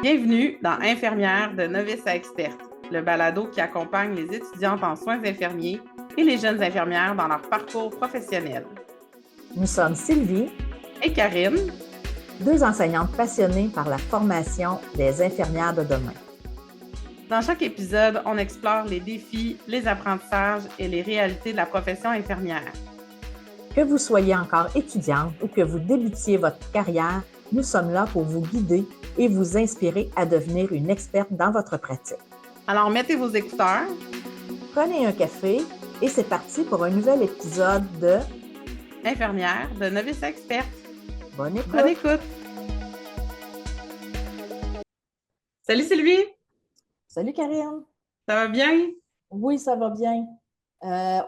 Bienvenue dans Infirmière de novice à experte, le balado qui accompagne les étudiantes en soins infirmiers et les jeunes infirmières dans leur parcours professionnel. Nous sommes Sylvie Et Karine, deux enseignantes passionnées par la formation des infirmières de demain. Dans chaque épisode, on explore les défis, les apprentissages et les réalités de la profession infirmière. Que vous soyez encore étudiante ou que vous débutiez votre carrière, nous sommes là pour vous guider et vous inspirer à devenir une experte dans votre pratique. Alors mettez vos écouteurs, prenez un café et c'est parti pour un nouvel épisode de Infirmière de novice à experte. Bonne écoute! Bonne écoute! Salut Sylvie! Salut Karine! Ça va bien? Oui, ça va bien.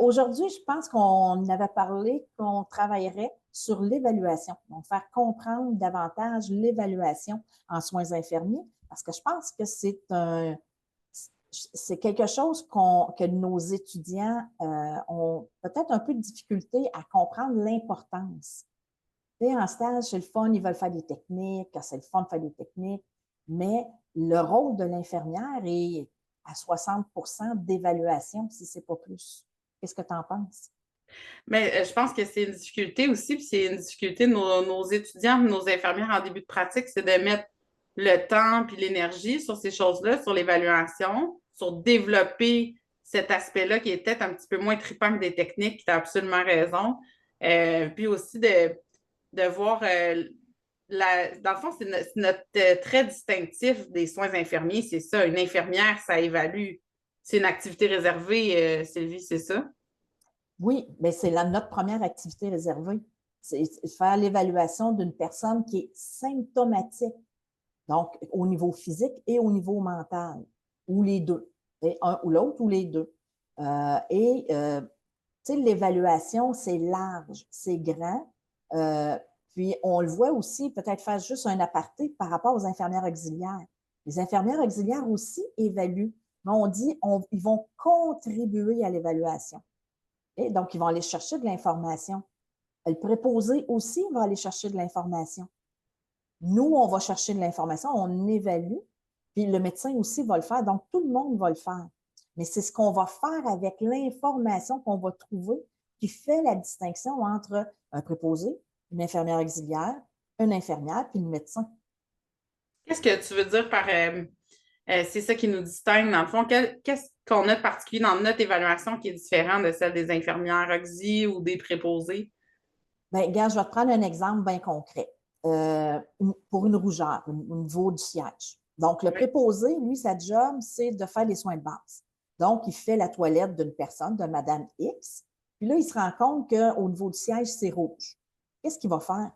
Aujourd'hui, je pense qu'on avait parlé qu'on travaillerait sur l'évaluation, donc faire comprendre davantage l'évaluation en soins infirmiers, parce que je pense que c'est quelque chose que nos étudiants ont peut-être un peu de difficulté à comprendre l'importance. Tu sais, en stage, c'est le fun, ils veulent faire des techniques, c'est le fun de faire des techniques, mais le rôle de l'infirmière est à 60% d'évaluation, si ce n'est pas plus. Qu'est-ce que tu en penses? Mais je pense que c'est une difficulté aussi, puis c'est une difficulté de nos étudiants, de nos infirmières en début de pratique, c'est de mettre le temps puis l'énergie sur ces choses-là, sur l'évaluation, sur développer cet aspect-là qui est peut-être un petit peu moins trippant que des techniques, tu as absolument raison. Puis aussi de voir, dans le fond, c'est notre trait distinctif des soins infirmiers, c'est ça. Une infirmière, ça évalue. C'est une activité réservée, Sylvie, c'est ça? Oui, mais c'est notre première activité réservée. C'est faire l'évaluation d'une personne qui est symptomatique, donc au niveau physique et au niveau mental, ou les deux, et un ou l'autre, ou les deux. Tu sais, l'évaluation, c'est large, c'est grand. Puis, on le voit aussi, peut-être faire juste un aparté par rapport aux infirmières auxiliaires. Les infirmières auxiliaires aussi évaluent. Mais on dit ils vont contribuer à l'évaluation. Et donc, ils vont aller chercher de l'information. Le préposé aussi va aller chercher de l'information. Nous, on va chercher de l'information, on évalue, puis le médecin aussi va le faire. Donc, tout le monde va le faire. Mais c'est ce qu'on va faire avec l'information qu'on va trouver qui fait la distinction entre un préposé, une infirmière auxiliaire, une infirmière, puis le médecin. Qu'est-ce que tu veux dire par c'est ça qui nous distingue dans le fond? Qu'est-ce qu'on a de particulier dans notre évaluation qui est différent de celle des infirmières auxi ou des préposés? Bien, regarde, je vais te prendre un exemple bien concret. Pour une rougeur, au niveau du siège. Donc, le préposé, lui, sa job, c'est de faire des soins de base. Donc, il fait la toilette d'une personne, de Madame X. Puis là, il se rend compte qu'au niveau du siège, c'est rouge. Qu'est-ce qu'il va faire?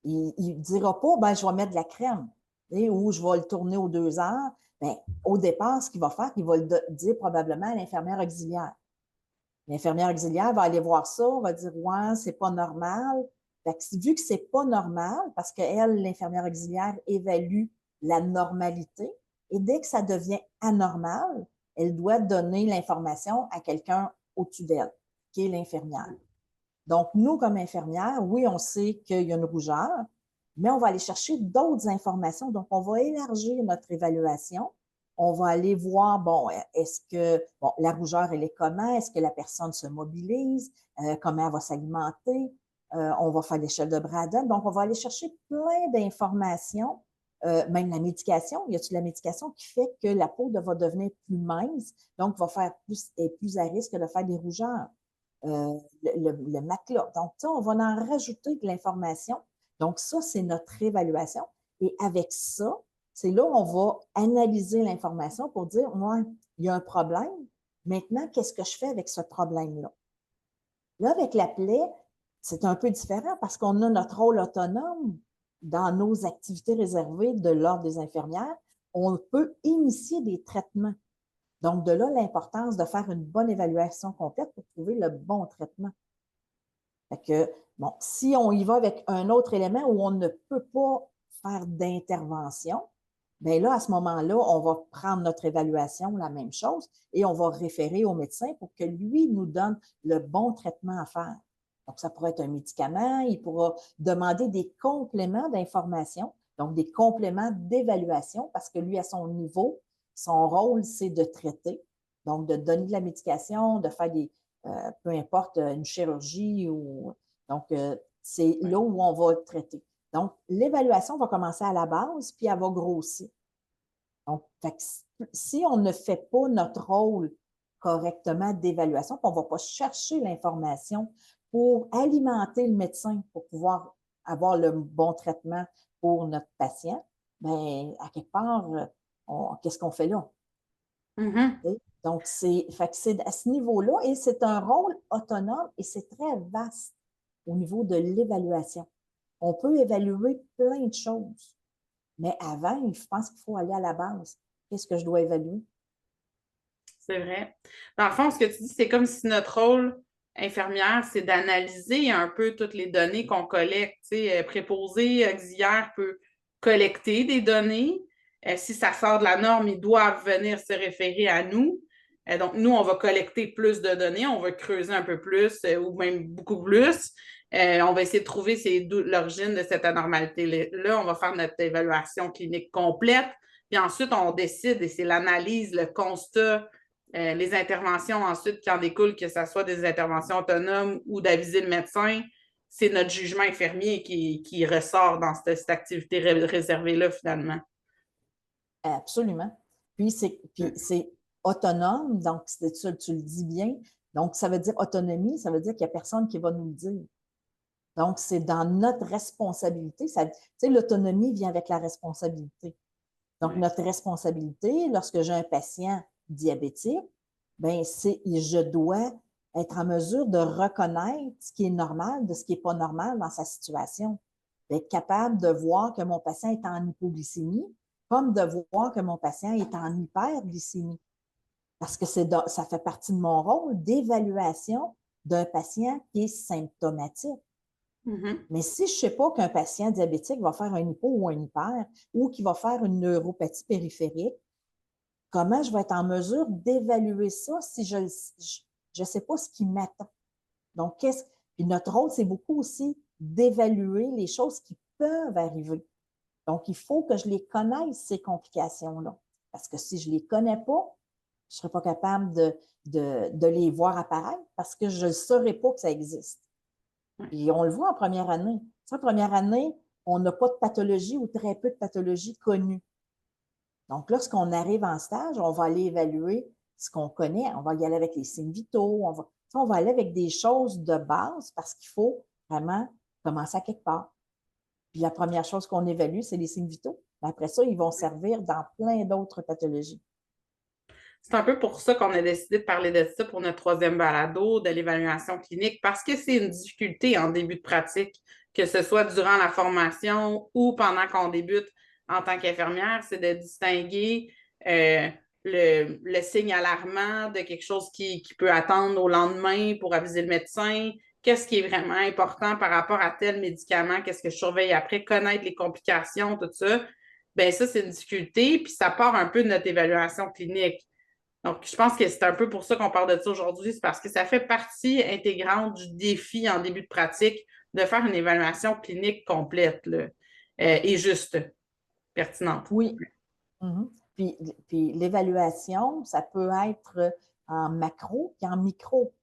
Il ne dira pas, ben, je vais mettre de la crème ou je vais le tourner aux 2 heures. Bien, au départ, ce qu'il va faire, il va le dire probablement à l'infirmière auxiliaire. L'infirmière auxiliaire va aller voir ça, va dire ouais, c'est pas normal. Fait que, vu que c'est pas normal, parce qu'elle, l'infirmière auxiliaire, évalue la normalité, et dès que ça devient anormal, elle doit donner l'information à quelqu'un au-dessus d'elle, qui est l'infirmière. Donc, nous, comme infirmière, oui, on sait qu'il y a une rougeur, mais on va aller chercher d'autres informations. Donc, on va élargir notre évaluation. On va aller voir, bon, est-ce que la rougeur, elle est comment? Est-ce que la personne se mobilise? Comment elle va s'alimenter? On va faire l'échelle de Braden. Donc, on va aller chercher plein d'informations, même la médication. Y a-t-il la médication qui fait que la peau va devenir plus mince, donc va faire plus à risque de faire des rougeurs? Le matelas. Donc, ça, on va en rajouter de l'information. Donc, ça, c'est notre évaluation. Et avec ça, c'est là où on va analyser l'information pour dire, moi, il y a un problème. Maintenant, qu'est-ce que je fais avec ce problème-là? Là, avec la plaie, c'est un peu différent parce qu'on a notre rôle autonome dans nos activités réservées de l'Ordre des infirmières. On peut initier des traitements. Donc, de là, l'importance de faire une bonne évaluation complète pour trouver le bon traitement. Fait que, bon, si on y va avec un autre élément où on ne peut pas faire d'intervention, bien là, à ce moment-là, on va prendre notre évaluation, la même chose, et on va référer au médecin pour que lui nous donne le bon traitement à faire. Donc, ça pourrait être un médicament, il pourra demander des compléments d'information Donc, des compléments d'évaluation parce que lui, à son niveau, son rôle, c'est de traiter, donc de donner de la médication, de faire peu importe, une chirurgie ou. Donc, c'est là où on va traiter. Donc, l'évaluation va commencer à la base, puis elle va grossir. Donc, si on ne fait pas notre rôle correctement d'évaluation, puis on ne va pas chercher l'information pour alimenter le médecin pour pouvoir avoir le bon traitement pour notre patient, bien, à quelque part, qu'est-ce qu'on fait là? Mm-hmm. Donc, c'est à ce niveau-là et c'est un rôle autonome et c'est très vaste au niveau de l'évaluation. On peut évaluer plein de choses, mais avant, je pense qu'il faut aller à la base. Qu'est-ce que je dois évaluer? C'est vrai. Dans le fond, ce que tu dis, c'est comme si notre rôle infirmière, c'est d'analyser un peu toutes les données qu'on collecte. Tu sais, préposé, auxiliaire peut collecter des données. Si ça sort de la norme, ils doivent venir se référer à nous. Donc, nous, on va collecter plus de données, on va creuser un peu plus ou même beaucoup plus. On va essayer de trouver l'origine de cette anormalité-là. On va faire notre évaluation clinique complète. Puis ensuite, on décide, et c'est l'analyse, le constat, les interventions ensuite qui en découlent, que ce soit des interventions autonomes ou d'aviser le médecin, c'est notre jugement infirmier qui ressort dans cette activité réservée-là, finalement. Absolument. Puis c'est autonome, donc ça, tu le dis bien. Donc, ça veut dire autonomie, ça veut dire qu'il n'y a personne qui va nous le dire. Donc, c'est dans notre responsabilité. Tu sais, l'autonomie vient avec la responsabilité. Donc, notre responsabilité, lorsque j'ai un patient diabétique, bien, je dois être en mesure de reconnaître ce qui est normal de ce qui n'est pas normal dans sa situation. D'être capable de voir que mon patient est en hypoglycémie, comme de voir que mon patient est en hyperglycémie. Parce que ça fait partie de mon rôle d'évaluation d'un patient qui est symptomatique. Mm-hmm. Mais si je ne sais pas qu'un patient diabétique va faire un hypo ou un hyper, ou qu'il va faire une neuropathie périphérique, comment je vais être en mesure d'évaluer ça si je ne sais pas ce qui m'attend? Donc, puis notre rôle, c'est beaucoup aussi d'évaluer les choses qui peuvent arriver. Donc, il faut que je les connaisse, ces complications-là. Parce que si je ne les connais pas, je ne serai pas capable de les voir apparaître parce que je ne saurais pas que ça existe. Puis on le voit en première année. En première année, on n'a pas de pathologie ou très peu de pathologie connue. Donc, lorsqu'on arrive en stage, on va aller évaluer ce qu'on connaît. On va y aller avec les signes vitaux. On va aller avec des choses de base parce qu'il faut vraiment commencer à quelque part. Puis la première chose qu'on évalue, c'est les signes vitaux. Mais après ça, ils vont servir dans plein d'autres pathologies. C'est un peu pour ça qu'on a décidé de parler de ça pour notre troisième balado, de l'évaluation clinique, parce que c'est une difficulté en début de pratique, que ce soit durant la formation ou pendant qu'on débute en tant qu'infirmière, c'est de distinguer le signe alarmant de quelque chose qui peut attendre au lendemain pour aviser le médecin. Qu'est-ce qui est vraiment important par rapport à tel médicament? Qu'est-ce que je surveille après? Connaître les complications, tout ça. Bien, ça, c'est une difficulté, puis ça part un peu de notre évaluation clinique. Donc, je pense que c'est un peu pour ça qu'on parle de ça aujourd'hui, c'est parce que ça fait partie intégrante du défi en début de pratique de faire une évaluation clinique complète là, et juste, pertinente. Oui. Mm-hmm. Puis l'évaluation, ça peut être en macro puis en micro.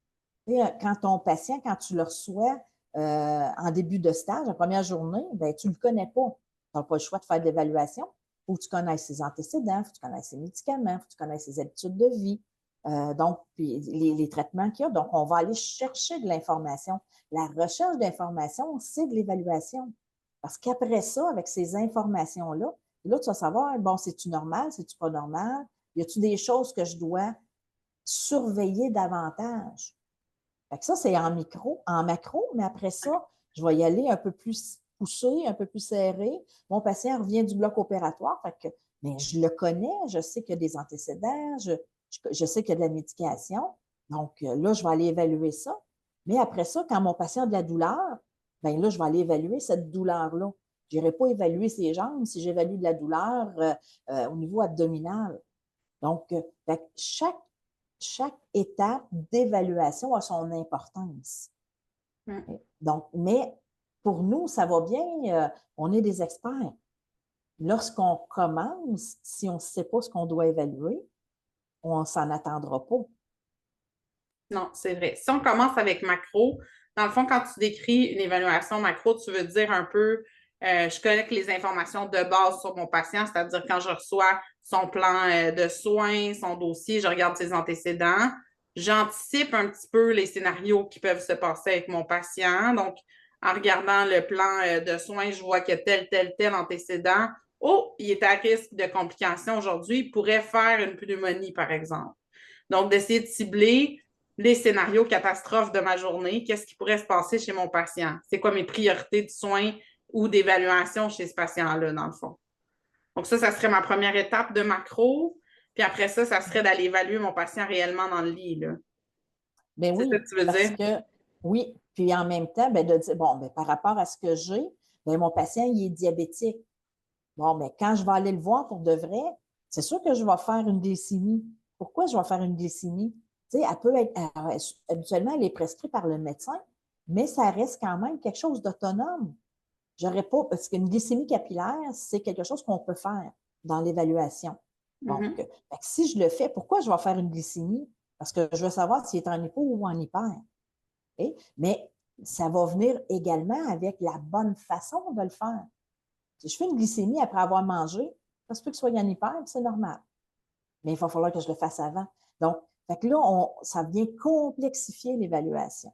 Quand ton patient, quand tu le reçois en début de stage, la première journée, ben, tu ne le connais pas. Tu n'as pas le choix de faire de l'évaluation. Il faut que tu connaisses ses antécédents, il faut que tu connaisses ses médicaments, il faut que tu connaisses ses habitudes de vie. Donc, puis les traitements qu'il y a. Donc, on va aller chercher de l'information. La recherche d'information, c'est de l'évaluation. Parce qu'après ça, avec ces informations-là, là, tu vas savoir, bon, c'est-tu normal, c'est-tu pas normal? Y a-t-il des choses que je dois surveiller davantage? Fait que ça, c'est en macro, mais après ça, je vais y aller un peu plus poussé, un peu plus serré. Mon patient revient du bloc opératoire, fait que, mais je le connais, je sais qu'il y a des antécédents, je sais qu'il y a de la médication. Donc là, je vais aller évaluer ça. Mais après ça, quand mon patient a de la douleur, bien là, je vais aller évaluer cette douleur-là. Je n'irai pas évaluer ses jambes si j'évalue de la douleur au niveau abdominal. Donc, chaque étape d'évaluation a son importance. Mm. Donc, mais pour nous, ça va bien, on est des experts. Lorsqu'on commence, si on ne sait pas ce qu'on doit évaluer, on ne s'en attendra pas. Non, c'est vrai. Si on commence avec macro, dans le fond, quand tu décris une évaluation macro, tu veux dire un peu, je collecte les informations de base sur mon patient, c'est-à-dire quand je reçois son plan de soins, son dossier, je regarde ses antécédents, j'anticipe un petit peu les scénarios qui peuvent se passer avec mon patient. Donc, en regardant le plan de soins, je vois que tel antécédent, oh, il est à risque de complications aujourd'hui, il pourrait faire une pneumonie, par exemple. Donc, d'essayer de cibler les scénarios catastrophes de ma journée, qu'est-ce qui pourrait se passer chez mon patient? C'est quoi mes priorités de soins ou d'évaluation chez ce patient-là, dans le fond? Donc, ça serait ma première étape de macro. Puis après ça serait d'aller évaluer mon patient réellement dans le lit, là. Ben C'est ça oui, que tu veux parce dire? que oui, puis en même temps, ben, de dire, bon, ben, par rapport à ce que j'ai, ben, mon patient, il est diabétique. Bon, mais quand je vais aller le voir pour de vrai, c'est sûr que je vais faire une glycémie. Pourquoi je vais faire une glycémie? Tu sais, elle peut être, habituellement, elle est prescrite par le médecin, mais ça reste quand même quelque chose d'autonome. J'aurais pas, parce qu'une glycémie capillaire, c'est quelque chose qu'on peut faire dans l'évaluation. Donc, Mhm. si je le fais, pourquoi je vais faire une glycémie? Parce que je veux savoir s'il est en hypo ou en hyper. Okay? Mais ça va venir également avec la bonne façon de le faire. Si je fais une glycémie après avoir mangé, ça se peut que ce soit en hyper, c'est normal. Mais il va falloir que je le fasse avant. Donc, fait que là, ça vient complexifier l'évaluation.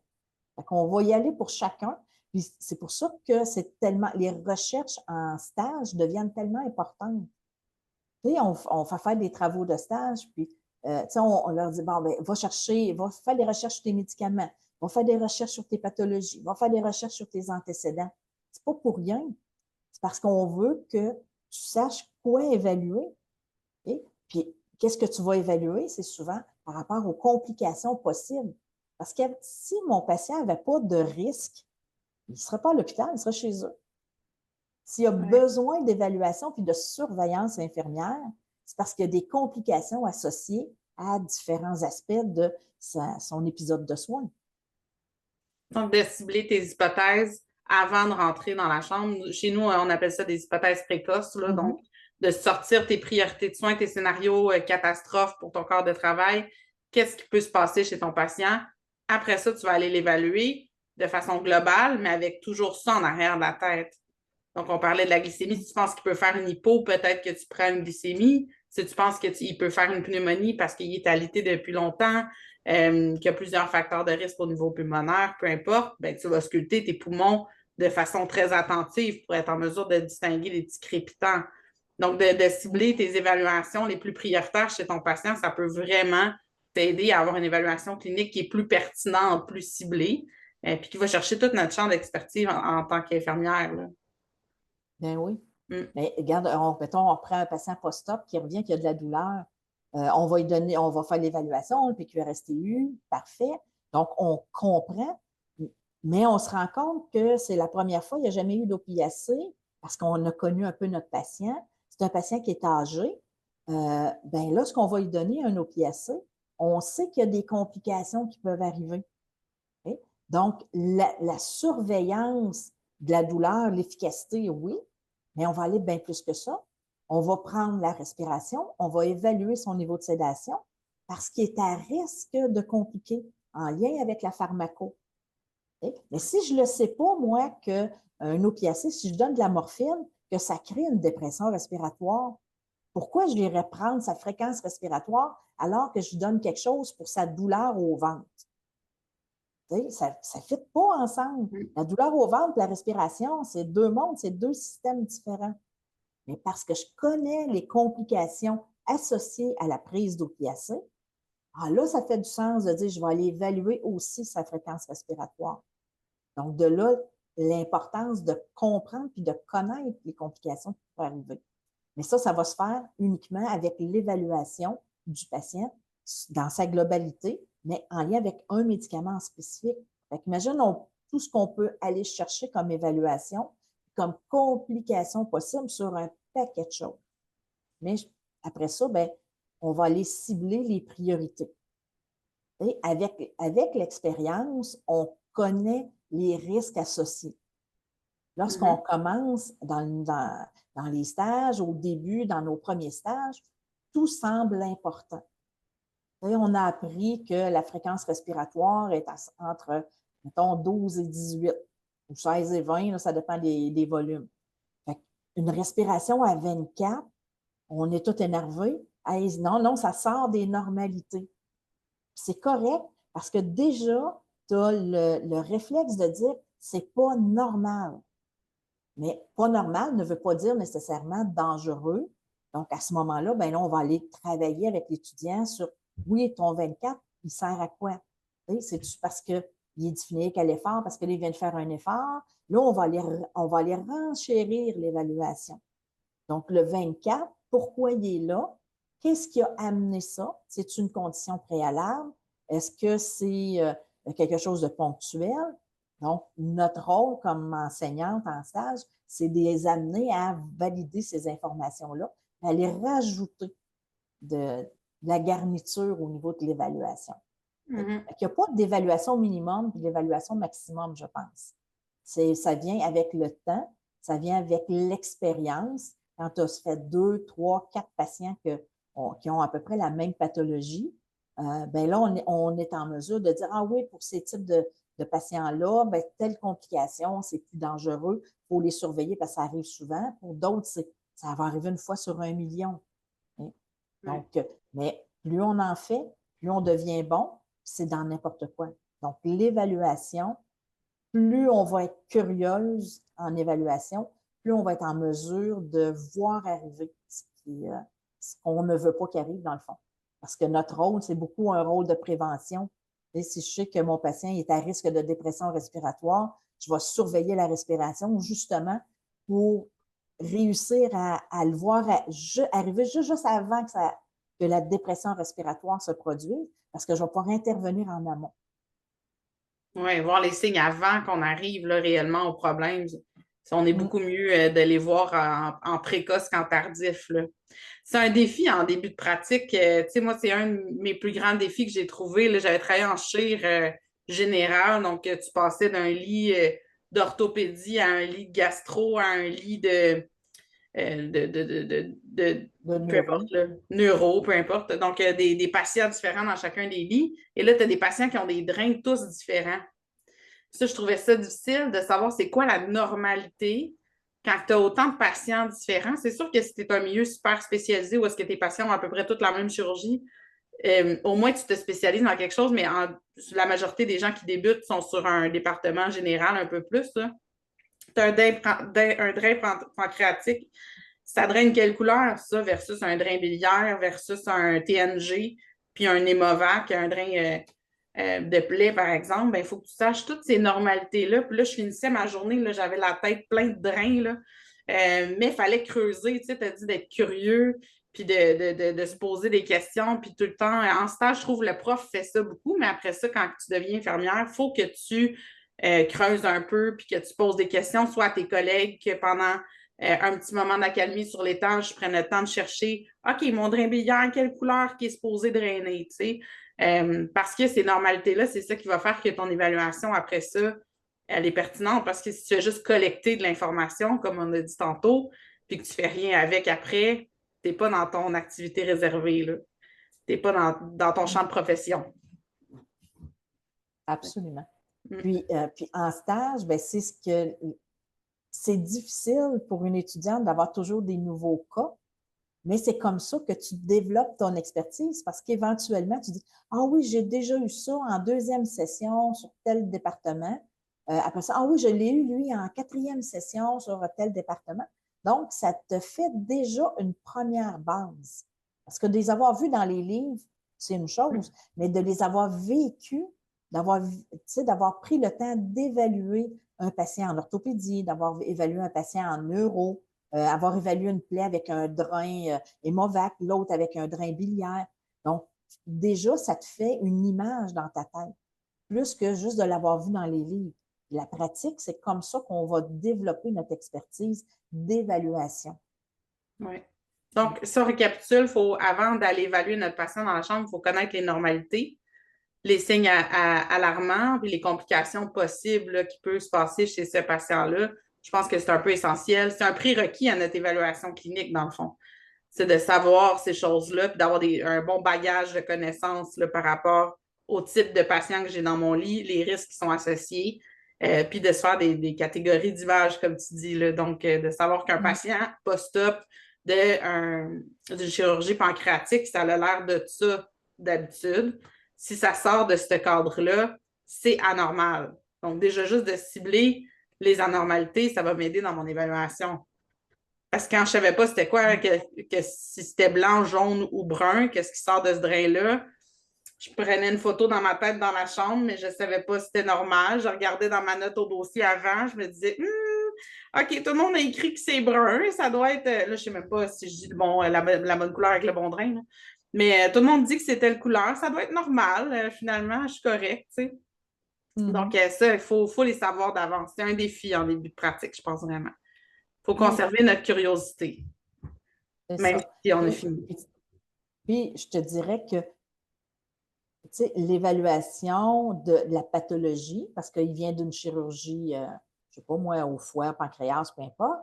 Fait qu'on va y aller pour chacun. Puis c'est pour ça que c'est tellement, les recherches en stage deviennent tellement importantes. Tu sais, on fait faire des travaux de stage, puis tu sais, on leur dit, bon, ben, va faire des recherches sur tes médicaments, va faire des recherches sur tes pathologies, va faire des recherches sur tes antécédents. C'est pas pour rien. C'est parce qu'on veut que tu saches quoi évaluer. Okay? Puis, qu'est-ce que tu vas évaluer? C'est souvent par rapport aux complications possibles. Parce que si mon patient n'avait pas de risque, il ne serait pas à l'hôpital, il serait chez eux. S'il a Ouais. besoin d'évaluation puis de surveillance infirmière, c'est parce qu'il y a des complications associées à différents aspects de son épisode de soins. Donc, de cibler tes hypothèses avant de rentrer dans la chambre. Chez nous, on appelle ça des hypothèses précoces, là. Mm-hmm. Donc, de sortir tes priorités de soins, tes scénarios catastrophes pour ton corps de travail. Qu'est-ce qui peut se passer chez ton patient? Après ça, tu vas aller l'évaluer de façon globale, mais avec toujours ça en arrière de la tête. Donc, on parlait de la glycémie. Si tu penses qu'il peut faire une hypo, peut-être que tu prends une glycémie. Si tu penses qu'il peut faire une pneumonie parce qu'il est alité depuis longtemps, qu'il y a plusieurs facteurs de risque au niveau pulmonaire, peu importe, ben, tu vas sculpter tes poumons de façon très attentive pour être en mesure de distinguer les petits crépitants. Donc, de cibler tes évaluations les plus prioritaires chez ton patient, ça peut vraiment t'aider à avoir une évaluation clinique qui est plus pertinente, plus ciblée, puis qui va chercher toute notre champ d'expertise en tant qu'infirmière, là. Ben oui. Mm. Mais regarde, mettons, on prend un patient post-op qui revient, qui a de la douleur. On va lui donner, on va faire l'évaluation, le PQRSTU, parfait. Donc, on comprend, mais on se rend compte que c'est la première fois, il n'y a jamais eu d'opiacé parce qu'on a connu un peu notre patient. C'est un patient qui est âgé. Ben là, ce qu'on va lui donner, un opiacé, on sait qu'il y a des complications qui peuvent arriver. Okay? Donc, la surveillance de la douleur, l'efficacité, oui, mais on va aller bien plus que ça. On va prendre la respiration, on va évaluer son niveau de sédation parce qu'il est à risque de compliquer en lien avec la pharmaco. Okay? Mais si je ne le sais pas, moi, qu'un opiacé, si je donne de la morphine, que ça crée une dépression respiratoire, pourquoi je irais prendre sa fréquence respiratoire alors que je donne quelque chose pour sa douleur au ventre? Ça ne fit pas ensemble. Mm. La douleur au ventre et la respiration, c'est deux mondes, c'est deux systèmes différents. Mais parce que je connais les complications associées à la prise d'opiacés, là, ça fait du sens de dire je vais aller évaluer aussi sa fréquence respiratoire. Donc, de là, l'importance de comprendre puis de connaître les complications qui peuvent arriver. Mais ça va se faire uniquement avec l'évaluation du patient dans sa globalité, mais en lien avec un médicament spécifique. Imagine tout ce qu'on peut aller chercher comme évaluation, comme complication possible sur un paquet de choses. Mais après ça, ben, on va aller cibler les priorités. Et avec l'expérience, on connaît les risques associés. Lorsqu'on Mhm. commence dans les stages, au début, dans nos premiers stages, tout semble important. Et on a appris que la fréquence respiratoire est entre, mettons, 12 et 18, ou 16 et 20, là, ça dépend des volumes. Fait une respiration à 24, on est tout énervé. Hey, non, non, ça sort des normalités. C'est correct parce que déjà, tu as le réflexe de dire c'est pas normal. Mais pas normal ne veut pas dire nécessairement dangereux. Donc, à ce moment-là, ben là, on va aller travailler avec l'étudiant sur oui, ton 24, il sert à quoi? C'est-tu parce qu'il est défini qu'à l'effort, parce que là, il vient de faire un effort? Là, on va aller renchérir l'évaluation. Donc, le 24, pourquoi il est là? Qu'est-ce qui a amené ça? C'est une condition préalable? Est-ce que c'est quelque chose de ponctuel? Donc, notre rôle comme enseignante en stage, c'est de les amener à valider ces informations-là, à les rajouter de la garniture au niveau de l'évaluation. Mm-hmm. Il n'y a pas d'évaluation minimum et d'évaluation maximum, je pense. Ça vient avec le temps, ça vient avec l'expérience. Quand tu as fait 2, 3, 4 patients qui ont à peu près la même pathologie, ben là, on est en mesure de dire, ah oui, pour ces types de patients-là, ben, telle complication, c'est plus dangereux, il faut les surveiller parce que ça arrive souvent. Pour d'autres, ça va arriver une fois sur 1 million. Hein? Donc, mais plus on en fait, plus on devient bon, c'est dans n'importe quoi. Donc, l'évaluation, plus on va être curieuse en évaluation, plus on va être en mesure de voir arriver ce qu'on ne veut pas qu'il arrive dans le fond. Parce que notre rôle, c'est beaucoup un rôle de prévention. Et si je sais que mon patient est à risque de dépression respiratoire, je vais surveiller la respiration justement pour réussir à le voir arriver juste avant que la dépression respiratoire se produise, parce que je vais pouvoir intervenir en amont. Oui, voir les signes avant qu'on arrive là, réellement au problème. On est beaucoup mieux de les voir en précoce qu'en tardif. Là. C'est un défi en début de pratique. Tu sais, moi, c'est un de mes plus grands défis que j'ai trouvé. Là. J'avais travaillé en chir général, donc tu passais d'un lit d'orthopédie à un lit de gastro, à un lit peu importe, là, neuro, peu importe. Donc, des patients différents dans chacun des lits. Et là, tu as des patients qui ont des drains tous différents. Ça, je trouvais ça difficile de savoir c'est quoi la normalité quand tu as autant de patients différents. C'est sûr que si tu es un milieu super spécialisé où est-ce que tes patients ont à peu près toute la même chirurgie, au moins tu te spécialises dans quelque chose, mais la majorité des gens qui débutent sont sur un département général un peu plus. Tu as un drain pancréatique. Ça draine quelle couleur, ça, versus un drain biliaire, versus un TNG, puis un hémovac, un drain de plaie, par exemple, il faut que tu saches toutes ces normalités-là. Puis là, je finissais ma journée, là, j'avais la tête pleine de drains, là. Mais il fallait creuser, tu sais, tu as dit d'être curieux, puis de se poser des questions, puis tout le temps. En stage, je trouve que le prof fait ça beaucoup, mais après ça, quand tu deviens infirmière, il faut que tu creuses un peu, puis que tu poses des questions, soit à tes collègues, que pendant un petit moment d'accalmie sur l'étage, je prenne le temps de chercher, OK, mon drain biliaire, quelle couleur qui est supposé drainer, tu sais. Parce que ces normalités-là, c'est ça qui va faire que ton évaluation après ça, elle est pertinente. Parce que si tu as juste collecté de l'information, comme on a dit tantôt, puis que tu ne fais rien avec après, tu n'es pas dans ton activité réservée. Tu n'es pas dans ton champ de profession. Absolument. Puis en stage, ben, c'est difficile pour une étudiante d'avoir toujours des nouveaux cas. Mais c'est comme ça que tu développes ton expertise parce qu'éventuellement, tu dis, ah oui, j'ai déjà eu ça en 2e session sur tel département. Après ça, ah oui, je l'ai eu, lui, en 4e session sur tel département. Donc, ça te fait déjà une première base. Parce que de les avoir vus dans les livres, c'est une chose, mais de les avoir vécus, d'avoir pris le temps d'évaluer un patient en orthopédie, d'avoir évalué un patient en neuro, avoir évalué une plaie avec un drain hémovac, l'autre avec un drain biliaire. Donc, déjà, ça te fait une image dans ta tête, plus que juste de l'avoir vu dans les livres. La pratique, c'est comme ça qu'on va développer notre expertise d'évaluation. Oui. Donc, ça récapitule, avant d'aller évaluer notre patient dans la chambre, il faut connaître les normalités, les signes alarmants, puis les complications possibles là, qui peuvent se passer chez ce patient-là Je pense que c'est un peu essentiel. C'est un prérequis à notre évaluation clinique, dans le fond. C'est de savoir ces choses-là, puis d'avoir un bon bagage de connaissances là, par rapport au type de patient que j'ai dans mon lit, les risques qui sont associés, puis de se faire des catégories d'images, comme tu dis. Là. Donc, de savoir qu'un patient post-op d'une chirurgie pancréatique, ça a l'air de ça d'habitude. Si ça sort de ce cadre-là, c'est anormal. Donc, déjà, juste de cibler les anormalités, ça va m'aider dans mon évaluation. Parce que quand je ne savais pas c'était quoi, que si c'était blanc, jaune ou brun, qu'est-ce qui sort de ce drain-là, je prenais une photo dans ma tête dans la chambre, mais je ne savais pas si c'était normal. Je regardais dans ma note au dossier avant, je me disais, OK, tout le monde a écrit que c'est brun, ça doit être, là, je ne sais même pas si je dis bon, la bonne couleur avec le bon drain, là. Mais tout le monde dit que c'est telle couleur, ça doit être normal. Finalement, je suis correcte, tu sais. Donc, ça, il faut les savoir d'avance. C'est un défi en début de pratique, je pense vraiment. Il faut conserver notre curiosité, même si on a fini. Puis, je te dirais que l'évaluation de la pathologie, parce qu'il vient d'une chirurgie, je ne sais pas moi, au foie, pancréas, peu importe,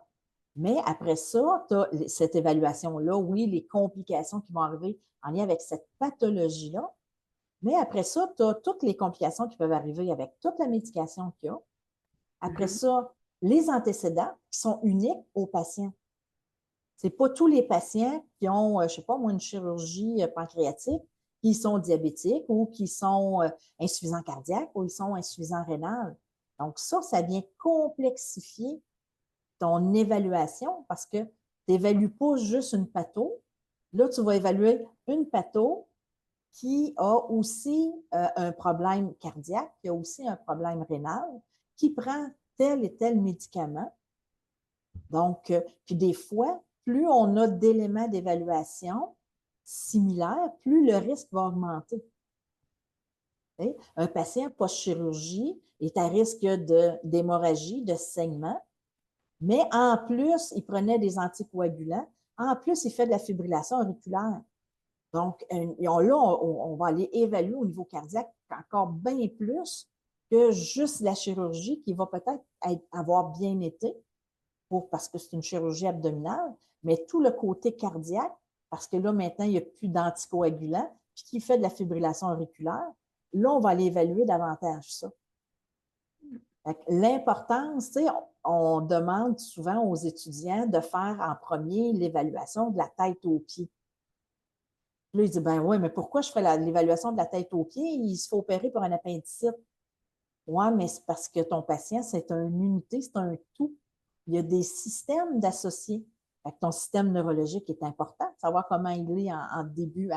mais après ça, tu as cette évaluation-là, oui, les complications qui vont arriver en lien avec cette pathologie-là, mais après ça, tu as toutes les complications qui peuvent arriver avec toute la médication qu'il y a. Après ça, les antécédents qui sont uniques aux patients. Ce n'est pas tous les patients qui ont, je ne sais pas moi, une chirurgie pancréatique qui sont diabétiques ou qui sont insuffisants cardiaques ou ils sont insuffisants rénales. Donc ça vient complexifier ton évaluation parce que tu n'évalues pas juste une patho. Là, tu vas évaluer une patho qui a aussi un problème cardiaque, qui a aussi un problème rénal, qui prend tel et tel médicament. Donc, puis des fois, plus on a d'éléments d'évaluation similaires, plus le risque va augmenter. Un patient post-chirurgie est à risque d'hémorragie, de saignement, mais en plus, il prenait des anticoagulants. En plus, il fait de la fibrillation auriculaire. Donc, là, on va aller évaluer au niveau cardiaque encore bien plus que juste la chirurgie qui va peut-être avoir bien été parce que c'est une chirurgie abdominale, mais tout le côté cardiaque, parce que là, maintenant, il n'y a plus d'anticoagulants, puis qui fait de la fibrillation auriculaire, là, on va aller évaluer davantage ça. L'importance, tu sais, on demande souvent aux étudiants de faire en premier l'évaluation de la tête aux pieds. Là, il dit, ben oui, mais pourquoi je fais l'évaluation de la tête aux pieds? Il se fait opérer pour un appendicite. Oui, mais c'est parce que ton patient, c'est une unité, c'est un tout. Il y a des systèmes d'associés. Ton système neurologique est important, savoir comment il est en début,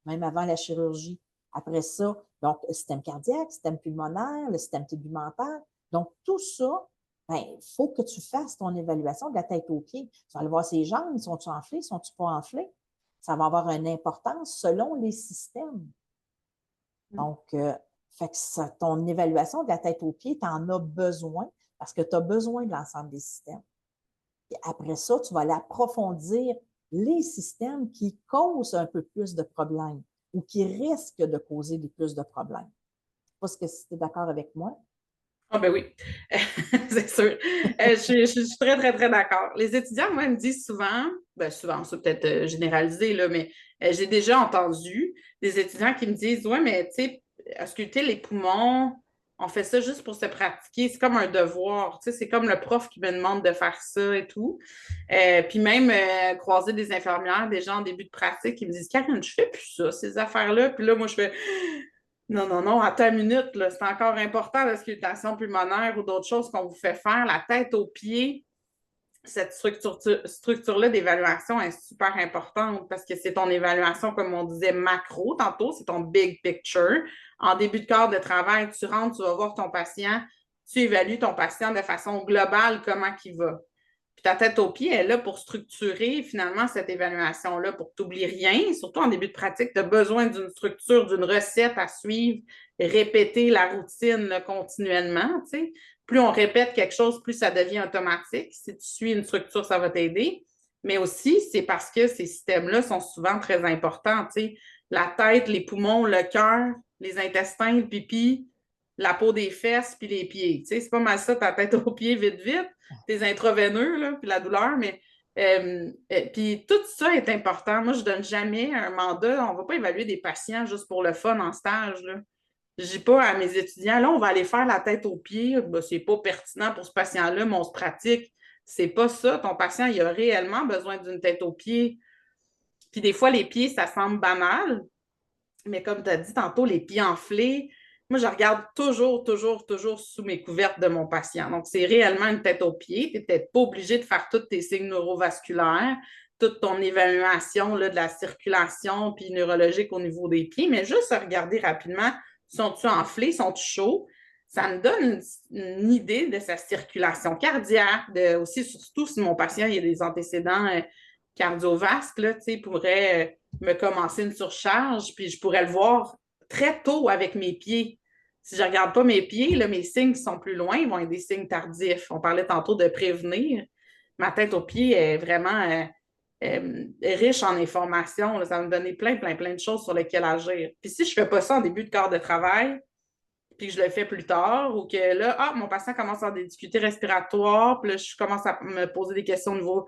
même avant la chirurgie. Après ça, donc, le système cardiaque, le système pulmonaire, le système tegumentaire. Donc, tout ça, il faut que tu fasses ton évaluation de la tête aux pieds. Tu vas aller voir ses jambes, sont-ils enflés, sont-ils pas enflés? Ça va avoir une importance selon les systèmes. Donc, fait que ton évaluation de la tête aux pieds, tu en as besoin parce que tu as besoin de l'ensemble des systèmes. Et après ça, tu vas aller approfondir les systèmes qui causent un peu plus de problèmes ou qui risquent de causer plus de problèmes. Je ne sais pas si tu es d'accord avec moi. Ah ben oui, c'est sûr. Je suis très, très, très d'accord. Les étudiants, moi, me disent souvent, ben souvent, c'est peut-être généralisé, là, mais j'ai déjà entendu des étudiants qui me disent, ouais, mais tu sais, ausculter les poumons, on fait ça juste pour se pratiquer. C'est comme un devoir. Tu sais, c'est comme le prof qui me demande de faire ça et tout. Puis même croiser des infirmières, des gens en début de pratique, qui me disent, Karine, je fais plus ça, ces affaires-là. Puis là, moi, je fais, non, non, non, attends une minute, là, c'est encore important, l'auscultation pulmonaire ou d'autres choses qu'on vous fait faire, la tête aux pieds. Cette structure-là d'évaluation est super importante parce que c'est ton évaluation, comme on disait, macro tantôt, c'est ton big picture. En début de corps de travail, tu rentres, tu vas voir ton patient, tu évalues ton patient de façon globale, comment il va. Puis ta tête aux pieds est là pour structurer finalement cette évaluation-là, pour que tu n'oublies rien. Surtout en début de pratique, tu as besoin d'une structure, d'une recette à suivre, répéter la routine là, continuellement. Tu sais. Plus on répète quelque chose, plus ça devient automatique. Si tu suis une structure, ça va t'aider. Mais aussi, c'est parce que ces systèmes-là sont souvent très importants. Tu sais. La tête, les poumons, le cœur, les intestins, le pipi, la peau des fesses, puis les pieds. Tu sais, c'est pas mal ça, ta tête aux pieds, vite, vite. tes intraveineux, là, puis la douleur, mais puis tout ça est important. Moi, je donne jamais un mandat. On ne va pas évaluer des patients juste pour le fun en stage, là. Je dis pas à mes étudiants, là, on va aller faire la tête aux pieds. Ben, c'est pas pertinent pour ce patient-là, mais on se pratique. C'est pas ça. Ton patient, il a réellement besoin d'une tête aux pieds. Puis des fois, les pieds, ça semble banal, mais comme tu as dit tantôt, les pieds enflés, moi, je regarde toujours, toujours, toujours sous mes couvertes de mon patient. Donc, c'est réellement une tête aux pieds. Tu n'es peut-être pas obligé de faire tous tes signes neurovasculaires, toute ton évaluation là, de la circulation puis neurologique au niveau des pieds, mais juste regarder rapidement, sont-ils enflés, sont-ils chauds? Ça me donne une idée de sa circulation cardiaque, aussi, surtout si mon patient il a des antécédents cardiovasques, il pourrait me commencer une surcharge, puis je pourrais le voir très tôt avec mes pieds. Si je ne regarde pas mes pieds, là, mes signes qui sont plus loin vont être des signes tardifs. On parlait tantôt de prévenir. Ma tête aux pieds est vraiment riche en informations. Là. Ça va me donner plein, plein, plein de choses sur lesquelles agir. Puis si je ne fais pas ça en début de corps de travail, puis que je le fais plus tard, ou que là, mon patient commence à avoir des difficultés respiratoires, puis là, je commence à me poser des questions au niveau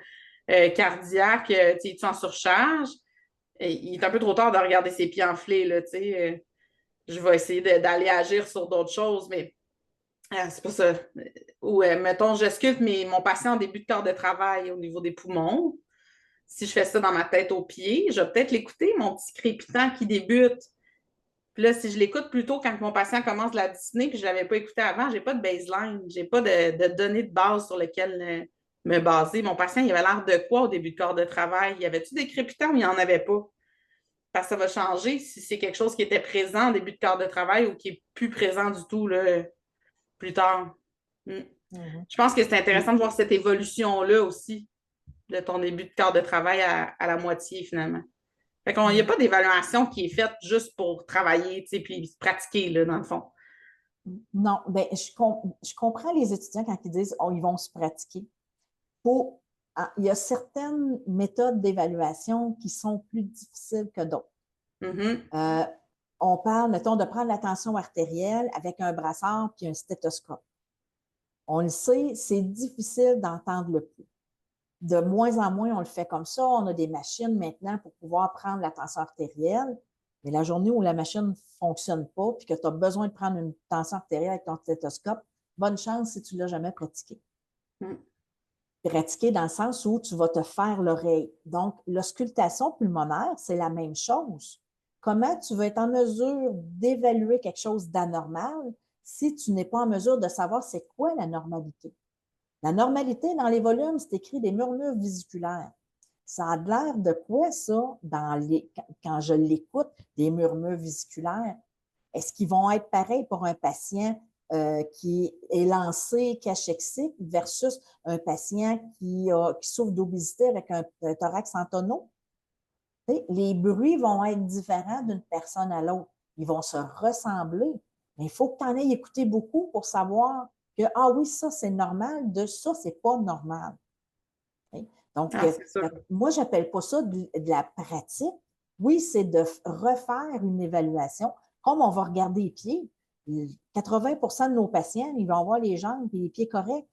cardiaque, es-tu en surcharge? Et il est un peu trop tard de regarder ses pieds enflés, là, je vais essayer d'aller agir sur d'autres choses, mais c'est pas ça. Ou, mettons, je sculpte mon patient en début de corps de travail au niveau des poumons. Si je fais ça dans ma tête aux pieds, je vais peut-être l'écouter, mon petit crépitant qui débute. Puis là, si je l'écoute plutôt quand mon patient commence la dyspnée, puis je ne l'avais pas écouté avant, je n'ai pas de baseline, je n'ai pas de données de base sur lesquelles me baser. Mon patient, il avait l'air de quoi au début de corps de travail? Y avait-tu des crépitants ou il n'y en avait pas? Parce que ça va changer si c'est quelque chose qui était présent au début de corps de travail ou qui n'est plus présent du tout là, plus tard. Je pense que c'est intéressant de voir cette évolution-là aussi de ton début de corps de travail à la moitié, finalement. Fait qu'il n'y a pas d'évaluation qui est faite juste pour travailler, puis se pratiquer, là, dans le fond. Non, ben, je comprends les étudiants quand ils disent ils vont se pratiquer. Il y a certaines méthodes d'évaluation qui sont plus difficiles que d'autres. On parle, mettons, de prendre la tension artérielle avec un brassard puis un stéthoscope. On le sait, c'est difficile d'entendre le pouls. De moins en moins, on le fait comme ça. On a des machines maintenant pour pouvoir prendre la tension artérielle. Mais la journée où la machine ne fonctionne pas puis que tu as besoin de prendre une tension artérielle avec ton stéthoscope, bonne chance si tu ne l'as jamais pratiqué. Pratiquer dans le sens où tu vas te faire l'oreille. Donc, l'auscultation pulmonaire, c'est la même chose. Comment tu vas être en mesure d'évaluer quelque chose d'anormal si tu n'es pas en mesure de savoir c'est quoi la normalité? La normalité, dans les volumes, c'est écrit des murmures vésiculaires. Ça a l'air de quoi, ça, quand je l'écoute, des murmures vésiculaires? Est-ce qu'ils vont être pareils pour un patient qui est lancé cachexique versus un patient qui souffre d'obésité avec un thorax en tonneau? Les bruits vont être différents d'une personne à l'autre. Ils vont se ressembler, mais il faut que tu en aies écouté beaucoup pour savoir que, oui, ça, c'est normal, de ça, c'est pas normal. Donc, moi, je n'appelle pas ça de la pratique. Oui, c'est de refaire une évaluation. Comme on va regarder les pieds, 80% de nos patients, ils vont avoir les jambes et les pieds corrects.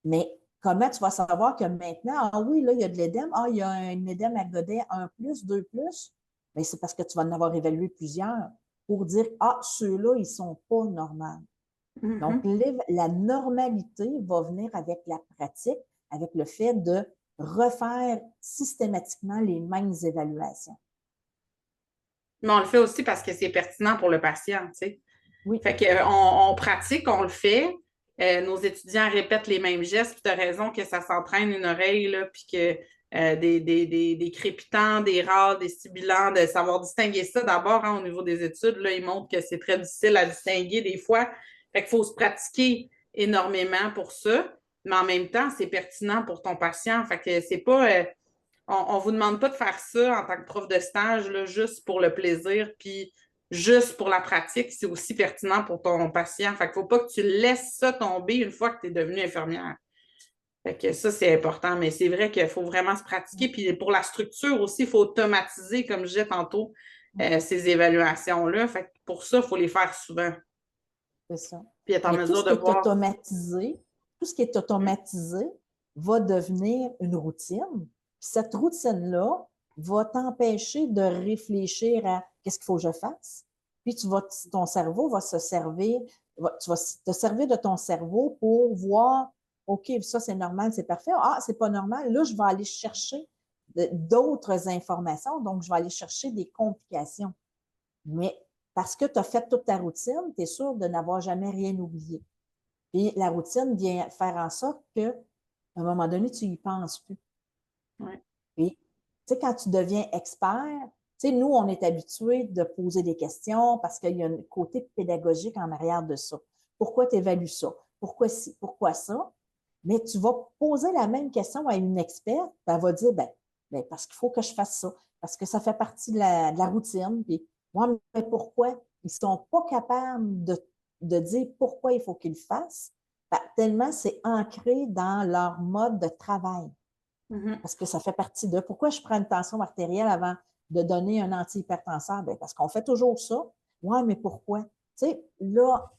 Mais comment tu vas savoir que maintenant, oui, là, il y a de l'édème, il y a un édème à godet 1+, 2+, bien, c'est parce que tu vas en avoir évalué plusieurs pour dire, ceux-là, ils ne sont pas normaux. Donc, la normalité va venir avec la pratique, avec le fait de refaire systématiquement les mêmes évaluations. Mais on le fait aussi parce que c'est pertinent pour le patient, tu sais. Oui. Fait qu'on pratique, on le fait. Nos étudiants répètent les mêmes gestes, puis tu as raison que ça s'entraîne une oreille, là, puis que des crépitants, des râles, des sibilants, de savoir distinguer ça d'abord au niveau des études, là, ils montrent que c'est très difficile à distinguer des fois. Fait qu'il faut se pratiquer énormément pour ça, mais en même temps, c'est pertinent pour ton patient. Fait que c'est pas... on ne vous demande pas de faire ça en tant que prof de stage, là, juste pour le plaisir, puis juste pour la pratique, c'est aussi pertinent pour ton patient. Fait qu'il ne faut pas que tu laisses ça tomber une fois que tu es devenue infirmière. Fait que ça, c'est important, mais c'est vrai qu'il faut vraiment se pratiquer. Puis pour la structure aussi, il faut automatiser, comme je disais tantôt, ces évaluations-là. Fait que pour ça, il faut les faire souvent. C'est ça. Puis être en Mais mesure tout de ce qui est voir. automatisé, tout ce qui est automatisé va devenir une routine. Puis cette routine-là va t'empêcher de réfléchir à qu'est-ce qu'il faut que je fasse. Puis ton cerveau va se servir, tu vas te servir de ton cerveau pour voir, OK, ça c'est normal, c'est parfait. Ah, c'est pas normal. Là, je vais aller chercher d'autres informations, donc je vais aller chercher des complications. Mais parce que tu as fait toute ta routine, tu es sûr de n'avoir jamais rien oublié. Et la routine vient faire en sorte qu'à un moment donné, tu n'y penses plus. Ouais. Et tu sais, quand tu deviens expert, tu sais, nous, on est habitués de poser des questions parce qu'il y a un côté pédagogique en arrière de ça. Pourquoi tu évalues ça? Pourquoi ci? Pourquoi ça? Mais tu vas poser la même question à une experte, puis elle va dire, ben parce qu'il faut que je fasse ça, parce que ça fait partie de la routine. Puis, moi, mais pourquoi? Ils ne sont pas capables de dire pourquoi il faut qu'ils le fassent, tellement c'est ancré dans leur mode de travail. Parce que ça fait partie de pourquoi je prends une tension artérielle avant de donner un antihypertenseur? Bien, parce qu'on fait toujours ça. Oui, mais pourquoi? Tu sais, là,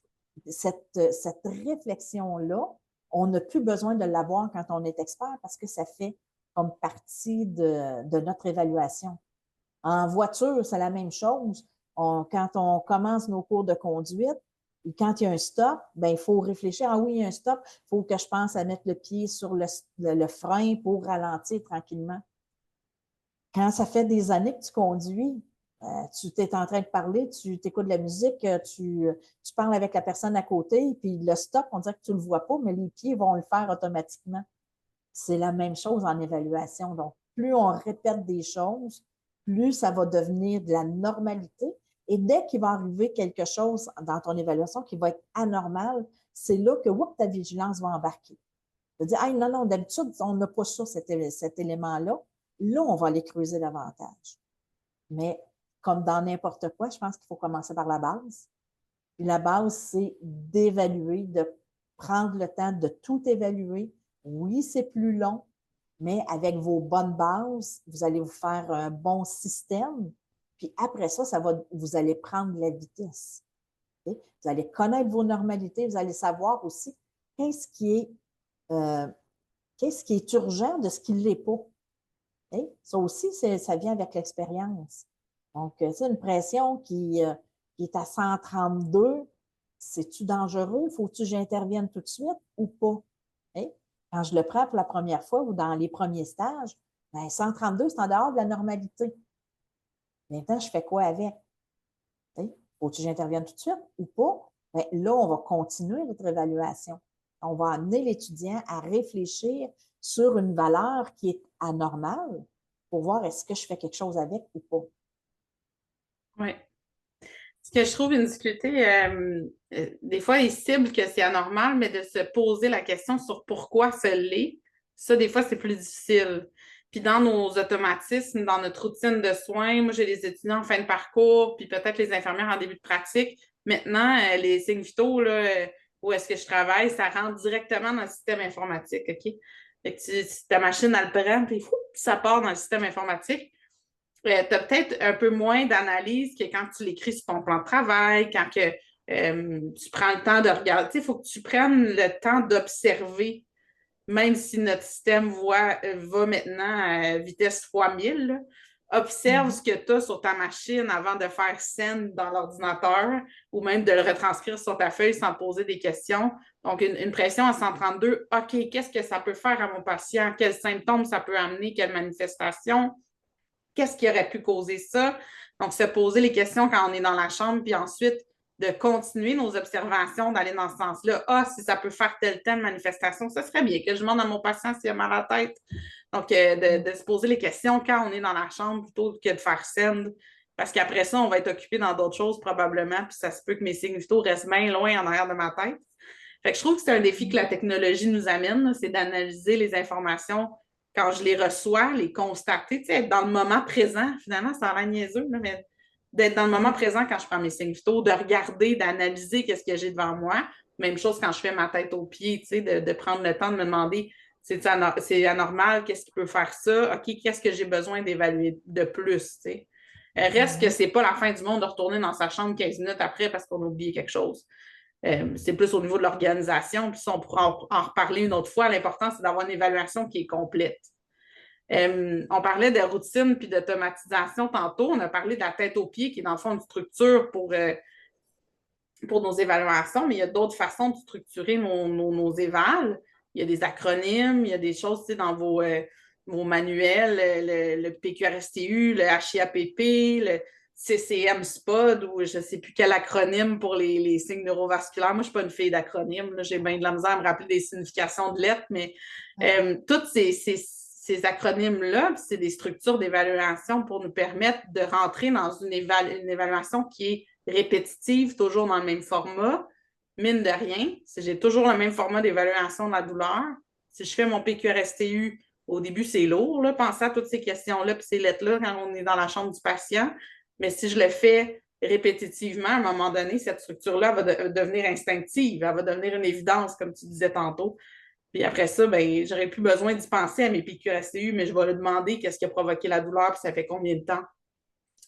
cette réflexion-là, on n'a plus besoin de l'avoir quand on est expert parce que ça fait comme partie de notre évaluation. En voiture, c'est la même chose. Quand on commence nos cours de conduite, et quand il y a un stop, ben, il faut réfléchir. Ah oui, il y a un stop, il faut que je pense à mettre le pied sur le frein pour ralentir tranquillement. Quand ça fait des années que tu conduis, tu es en train de parler, tu écoutes de la musique, tu parles avec la personne à côté, puis le stop, on dirait que tu ne le vois pas, mais les pieds vont le faire automatiquement. C'est la même chose en évaluation. Donc, plus on répète des choses, plus ça va devenir de la normalité. Et dès qu'il va arriver quelque chose dans ton évaluation qui va être anormal, c'est là que ta vigilance va embarquer. De dire, hey, non, d'habitude, on n'a pas ça, cet élément-là. Là, on va aller creuser davantage. Mais comme dans n'importe quoi, je pense qu'il faut commencer par la base. Puis la base, c'est d'évaluer, de prendre le temps de tout évaluer. Oui, c'est plus long, mais avec vos bonnes bases, vous allez vous faire un bon système. Puis après ça, vous allez prendre la vitesse. Okay? Vous allez connaître vos normalités, vous allez savoir aussi qu'est-ce qui est urgent de ce qui ne l'est pas. Okay? Ça aussi, ça vient avec l'expérience. Donc, c'est une pression qui est à 132. C'est-tu dangereux? Faut-tu que j'intervienne tout de suite ou pas? Okay? Quand je le prends pour la première fois ou dans les premiers stages, ben 132, c'est en dehors de la normalité. Maintenant, je fais quoi avec? Okay? Faut-tu que j'intervienne tout de suite ou pas? Ben, là, on va continuer notre évaluation. On va amener l'étudiant à réfléchir sur une valeur qui est anormale pour voir est-ce que je fais quelque chose avec ou pas. Oui. Ce que je trouve une difficulté, des fois, ils ciblent que c'est anormal, mais de se poser la question sur pourquoi ça l'est, ça, des fois, c'est plus difficile. Puis dans nos automatismes, dans notre routine de soins, moi, j'ai des étudiants en fin de parcours, puis peut-être les infirmières en début de pratique. Maintenant, les signes vitaux, là, où est-ce que je travaille, ça rentre directement dans le système informatique, OK? Fait que ta machine, elle le prend, puis ça part dans le système informatique. Tu as peut-être un peu moins d'analyse que quand tu l'écris sur ton plan de travail, quand que, tu prends le temps de regarder. Il faut que tu prennes le temps d'observer, même si notre système va maintenant à vitesse fois 1000. Là. Observe ce que tu as sur ta machine avant de faire send dans l'ordinateur ou même de le retranscrire sur ta feuille sans poser des questions. Donc, une pression à 132, OK, qu'est-ce que ça peut faire à mon patient? Quels symptômes ça peut amener? Quelles manifestations? Qu'est-ce qui aurait pu causer ça? Donc, se poser les questions quand on est dans la chambre, puis ensuite de continuer nos observations, d'aller dans ce sens-là. Ah, si ça peut faire telle manifestation, ça serait bien que je demande à mon patient s'il a mal à la tête. Donc, de se poser les questions quand on est dans la chambre plutôt que de faire send. Parce qu'après ça, on va être occupé dans d'autres choses probablement, puis ça se peut que mes signes vitaux restent bien loin en arrière de ma tête. Fait que je trouve que c'est un défi que la technologie nous amène, c'est d'analyser les informations quand je les reçois, les constater, être dans le moment présent. Finalement, ça a l'air niaiseux, là, mais d'être dans le moment présent quand je prends mes signes vitaux, de regarder, d'analyser qu'est-ce que j'ai devant moi. Même chose quand je fais ma tête aux pieds, de prendre le temps de me demander c'est anormal, qu'est-ce qui peut faire ça? OK, qu'est-ce que j'ai besoin d'évaluer de plus? T'sais? Reste que c'est pas la fin du monde de retourner dans sa chambre 15 minutes après parce qu'on a oublié quelque chose. C'est plus au niveau de l'organisation, puis ça, on pourra en reparler une autre fois. L'important, c'est d'avoir une évaluation qui est complète. On parlait de routine puis d'automatisation tantôt. On a parlé de la tête aux pieds, qui est dans le fond une structure pour nos évaluations, mais il y a d'autres façons de structurer nos évals. Il y a des acronymes, il y a des choses dans vos manuels, le PQRSTU, le HIAPP, le CCM SPOD, ou je ne sais plus quel acronyme pour les signes neurovasculaires. Moi, je ne suis pas une fille d'acronyme. J'ai bien de la misère à me rappeler des significations de lettres, mais tous ces acronymes-là, c'est des structures d'évaluation pour nous permettre de rentrer dans une évaluation qui est répétitive, toujours dans le même format. Mine de rien, si j'ai toujours le même format d'évaluation de la douleur, si je fais mon PQRSTU, au début, c'est lourd, là, penser à toutes ces questions-là puis ces lettres-là quand on est dans la chambre du patient. Mais si je le fais répétitivement, à un moment donné, cette structure-là va devenir instinctive, elle va devenir une évidence, comme tu disais tantôt. Puis après ça, ben, j'aurais plus besoin d'y penser à mes PQRSTU, mais je vais lui demander qu'est-ce qui a provoqué la douleur, puis ça fait combien de temps,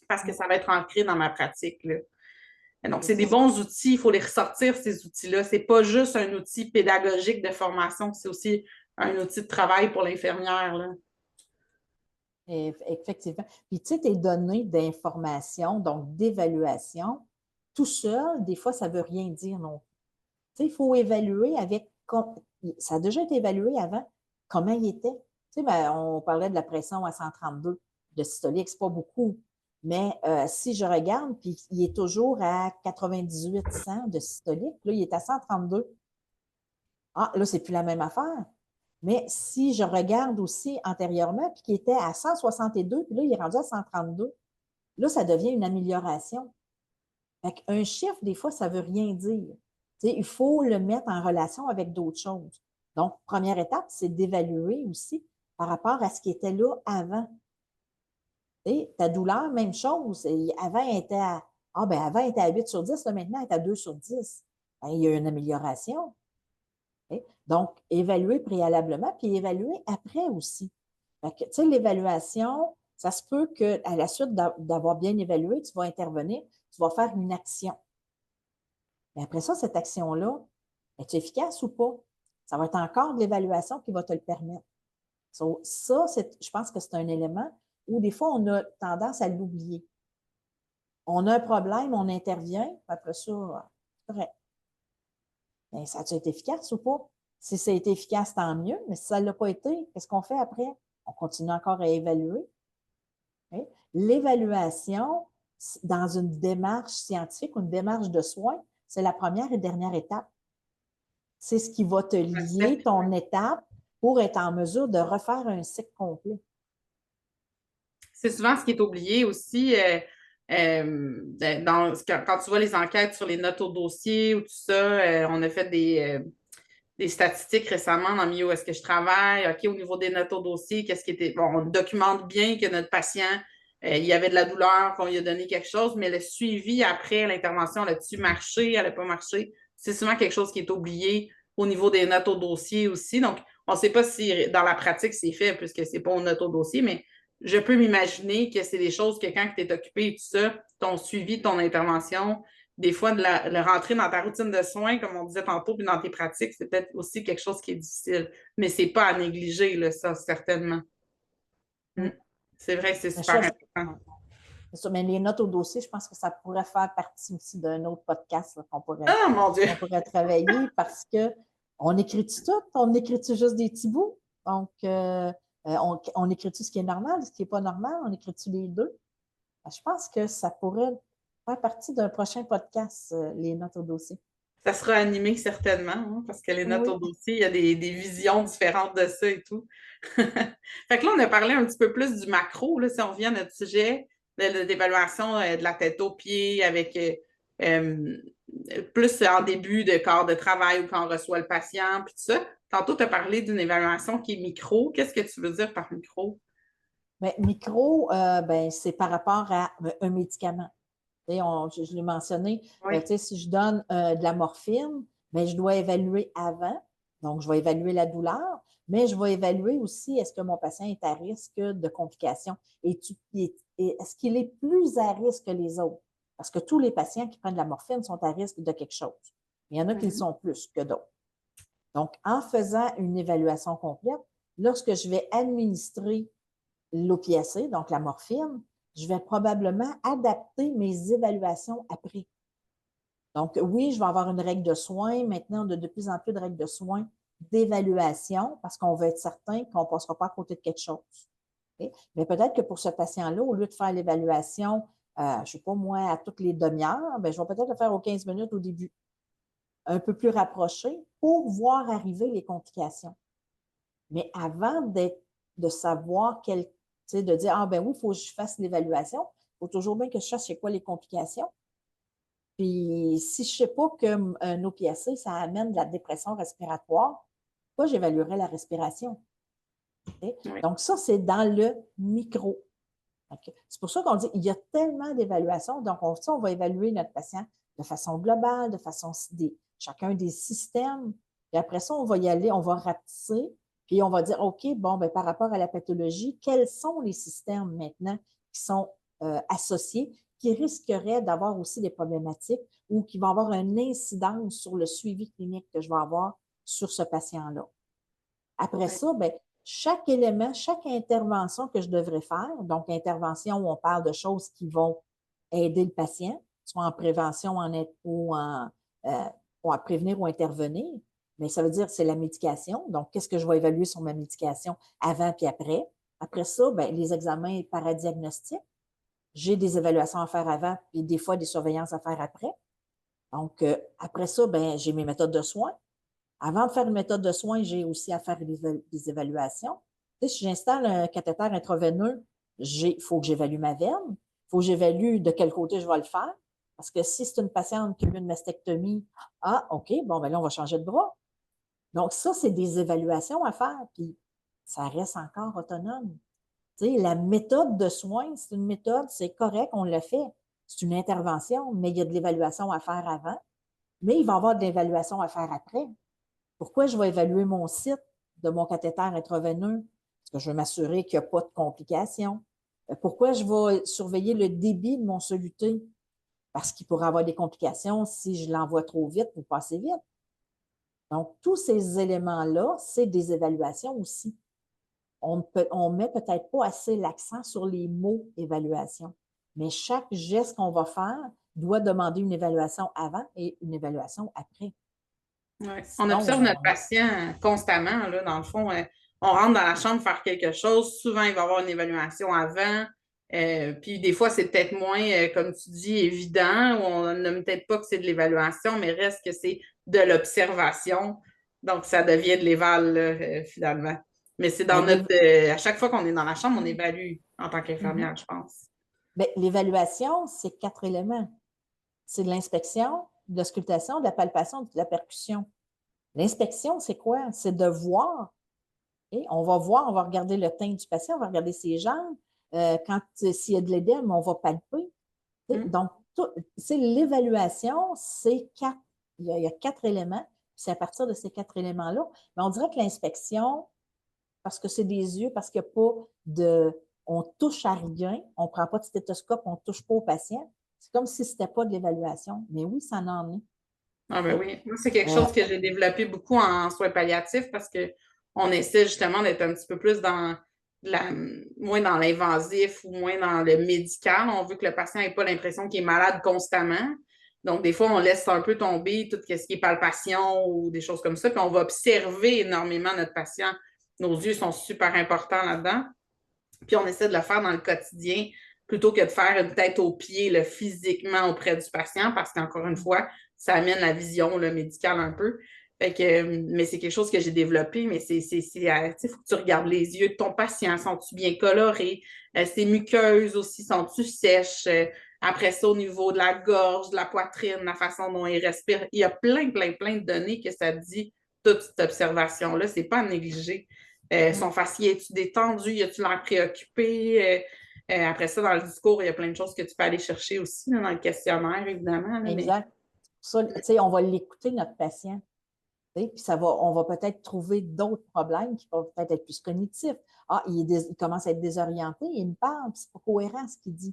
parce que ça va être ancré dans ma pratique, là. Donc, c'est des bons outils, il faut les ressortir, ces outils-là. Ce n'est pas juste un outil pédagogique de formation, c'est aussi un outil de travail pour l'infirmière, là. Effectivement. Puis, tu sais, tes données d'information, donc d'évaluation, tout seul, des fois, ça ne veut rien dire non. Tu sais, il faut évaluer avec. Ça a déjà été évalué avant, comment il était. Tu sais, ben, on parlait de la pression à 132 de systolique, ce n'est pas beaucoup. Mais si je regarde, puis il est toujours à 98-100 de systolique, là, il est à 132. Ah, là, c'est plus la même affaire. Mais si je regarde aussi antérieurement, puis qu'il était à 162, puis là, il est rendu à 132, là, ça devient une amélioration. Un chiffre, des fois, ça ne veut rien dire. Tu sais, il faut le mettre en relation avec d'autres choses. Donc, première étape, c'est d'évaluer aussi par rapport à ce qui était là avant. Et ta douleur, même chose. Avant, elle était avant, elle était à 8 sur 10, là, maintenant, elle est à 2 sur 10. Ben, il y a une amélioration. Donc, évaluer préalablement, puis évaluer après aussi. Tu sais, l'évaluation, ça se peut qu'à la suite d'avoir bien évalué, tu vas intervenir, tu vas faire une action. Mais après ça, cette action-là, est-tu efficace ou pas? Ça va être encore de l'évaluation qui va te le permettre. Ça, je pense que c'est un élément où des fois, on a tendance à l'oublier. On a un problème, on intervient, après ça, c'est vrai. Mais ça a été efficace ou pas? Si ça a été efficace, tant mieux, mais si ça ne l'a pas été, qu'est-ce qu'on fait après? On continue encore à évaluer. Okay? L'évaluation, dans une démarche scientifique ou une démarche de soins, c'est la première et dernière étape. C'est ce qui va te lier ton étape pour être en mesure de refaire un cycle complet. C'est souvent ce qui est oublié aussi quand tu vois les enquêtes sur les notes au dossier ou tout ça. On a fait des statistiques récemment dans le milieu où est-ce que je travaille. OK, au niveau des notes au dossier, qu'est-ce qui était. Bon, on documente bien que notre patient, il y avait de la douleur, qu'on lui a donné quelque chose, mais le suivi après l'intervention, a-t-il marché, elle n'a pas marché? C'est souvent quelque chose qui est oublié au niveau des notes au dossier aussi. Donc, on ne sait pas si dans la pratique c'est fait, puisque ce n'est pas aux notes au dossier, mais je peux m'imaginer que c'est des choses que quand tu es occupé et tout ça, ton suivi, ton intervention, des fois, de le rentrer dans ta routine de soins, comme on disait tantôt, puis dans tes pratiques, c'est peut-être aussi quelque chose qui est difficile. Mais c'est pas à négliger, là, ça, certainement. C'est vrai que c'est super important. Mais les notes au dossier, je pense que ça pourrait faire partie aussi d'un autre podcast qu'on Ah, mon Dieu! pourrait travailler parce qu'on écrit-tu tout? On écrit-tu juste des petits bouts? Donc, on écrit-tu ce qui est normal, ce qui n'est pas normal? On écrit-tu les deux? Je pense que ça pourrait faire partie d'un prochain podcast, les notes au dossier. Ça sera animé certainement, hein, parce que les notes au dossier, il y a des visions différentes de ça et tout. Fait que là, on a parlé un petit peu plus du macro, là, si on revient à notre sujet d'évaluation de la tête aux pieds avec plus en début de corps de travail ou quand on reçoit le patient, puis tout ça. Tantôt, tu as parlé d'une évaluation qui est micro. Qu'est-ce que tu veux dire par micro? Bien, micro, c'est par rapport à un médicament. Je l'ai mentionné, Oui. si je donne de la morphine, bien, je dois évaluer avant. Donc, je vais évaluer la douleur, mais je vais évaluer aussi est-ce que mon patient est à risque de complications. Est-ce qu'il est plus à risque que les autres? Parce que tous les patients qui prennent de la morphine sont à risque de quelque chose. Il y en a qui le sont plus que d'autres. Donc, en faisant une évaluation complète, lorsque je vais administrer l'opiacé, donc la morphine, je vais probablement adapter mes évaluations après. Donc, oui, je vais avoir une règle de soins. Maintenant, on a de plus en plus de règles de soins d'évaluation parce qu'on veut être certain qu'on ne passera pas à côté de quelque chose. Okay? Mais peut-être que pour ce patient-là, au lieu de faire l'évaluation, je ne sais pas moi, à toutes les demi-heures, je vais peut-être le faire aux 15 minutes au début, un peu plus rapproché pour voir arriver les complications. Mais avant de savoir de dire, ah ben oui, il faut que je fasse l'évaluation, il faut toujours bien que je sache c'est quoi les complications. Puis, si je ne sais pas qu'un opiacé, ça amène de la dépression respiratoire, pourquoi j'évaluerais la respiration? Okay? Oui. Donc, ça, c'est dans le micro. Okay? C'est pour ça qu'on dit il y a tellement d'évaluations. Donc, on va évaluer notre patient de façon globale, de façon chacun des systèmes. Et après ça, on va y aller, on va rapetisser, puis on va dire, OK, bon, ben, par rapport à la pathologie, quels sont les systèmes maintenant qui sont associés, qui risqueraient d'avoir aussi des problématiques ou qui vont avoir une incidence sur le suivi clinique que je vais avoir sur ce patient-là. Après ça, ben, chaque élément, chaque intervention que je devrais faire, donc intervention où on parle de choses qui vont aider le patient, soit en prévention ou à prévenir ou intervenir, mais ça veut dire que c'est la médication. Donc, qu'est-ce que je vais évaluer sur ma médication avant puis après? Après ça, ben, les examens paradiagnostiques. J'ai des évaluations à faire avant, puis des fois des surveillances à faire après. Donc, après ça, ben, j'ai mes méthodes de soins. Avant de faire une méthode de soins, j'ai aussi à faire des évaluations. Tu sais, si j'installe un cathéter intraveineux, il faut que j'évalue ma veine. Il faut que j'évalue de quel côté je vais le faire. Parce que si c'est une patiente qui a eu une mastectomie, ah, OK, bon, ben là, on va changer de bras. Donc, ça, c'est des évaluations à faire, puis ça reste encore autonome. Tu sais, la méthode de soins, c'est une méthode, c'est correct, on le fait. C'est une intervention, mais il y a de l'évaluation à faire avant, mais il va y avoir de l'évaluation à faire après. Pourquoi je vais évaluer mon site de mon cathéter intraveineux? Parce que je veux m'assurer qu'il n'y a pas de complications. Pourquoi je vais surveiller le débit de mon soluté? Parce qu'il pourrait avoir des complications si je l'envoie trop vite ou pas assez vite. Donc, tous ces éléments-là, c'est des évaluations aussi. On ne met peut-être pas assez l'accent sur les mots évaluation, mais chaque geste qu'on va faire doit demander une évaluation avant et une évaluation après. Ouais. On observe Sinon, notre patient constamment, là, dans le fond. On rentre dans la chambre faire quelque chose. Souvent, il va y avoir une évaluation avant. Puis des fois, c'est peut-être moins, comme tu dis, évident, ou on nomme peut-être pas que c'est de l'évaluation, mais reste que c'est de l'observation. Donc, ça devient de l'éval, là, finalement. Mais c'est dans ben, notre. À chaque fois qu'on est dans la chambre, on évalue en tant qu'infirmière, je pense. ben, l'évaluation, c'est 4 éléments. C'est de l'inspection, de l'auscultation, de la palpation, de la percussion. L'inspection, c'est quoi? C'est de voir. Et on va voir, on va regarder le teint du patient, on va regarder ses jambes. S'il y a de l'édème, on va palper. Donc, c'est l'évaluation, c'est 4. Il y a 4 éléments. C'est à partir de ces 4 éléments-là. Mais on dirait que l'inspection, parce que c'est des yeux, parce qu'il n'y a pas de. On touche à rien, on ne prend pas de stéthoscope, on ne touche pas au patient. C'est comme si ce n'était pas de l'évaluation. Mais oui, ça en est. Ah ben Okay? oui, moi c'est quelque Euh, chose que j'ai développé beaucoup en soins palliatifs parce que on essaie justement d'être un petit peu plus dans moins dans l'invasif ou moins dans le médical. On veut que le patient n'ait pas l'impression qu'il est malade constamment. Donc, des fois, on laisse un peu tomber tout ce qui est palpation ou des choses comme ça, puis on va observer énormément notre patient. Nos yeux sont super importants là-dedans. Puis on essaie de le faire dans le quotidien plutôt que de faire une tête aux pieds là, physiquement auprès du patient parce qu'encore une fois, ça amène la vision là, médicale un peu. Fait que, mais c'est quelque chose que j'ai développé, mais il faut que tu regardes les yeux de ton patient. Sont-ils bien colorés? Ses muqueuses aussi, sont-ils sèches? Après ça, au niveau de la gorge, de la poitrine, la façon dont il respire. Il y a plein de données que ça dit, toute cette observation-là. C'est pas à négliger. Son faciès, est-tu détendu? Y a-tu l'air préoccupé? Après ça, dans le discours, il y a plein de choses que tu peux aller chercher aussi là, dans le questionnaire, évidemment. Là, mais... exact. Ça, on va l'écouter, notre patient. Puis on va peut-être trouver d'autres problèmes qui peuvent peut-être être plus cognitifs. Ah, il commence à être désorienté, il me parle, c'est pas cohérent ce qu'il dit.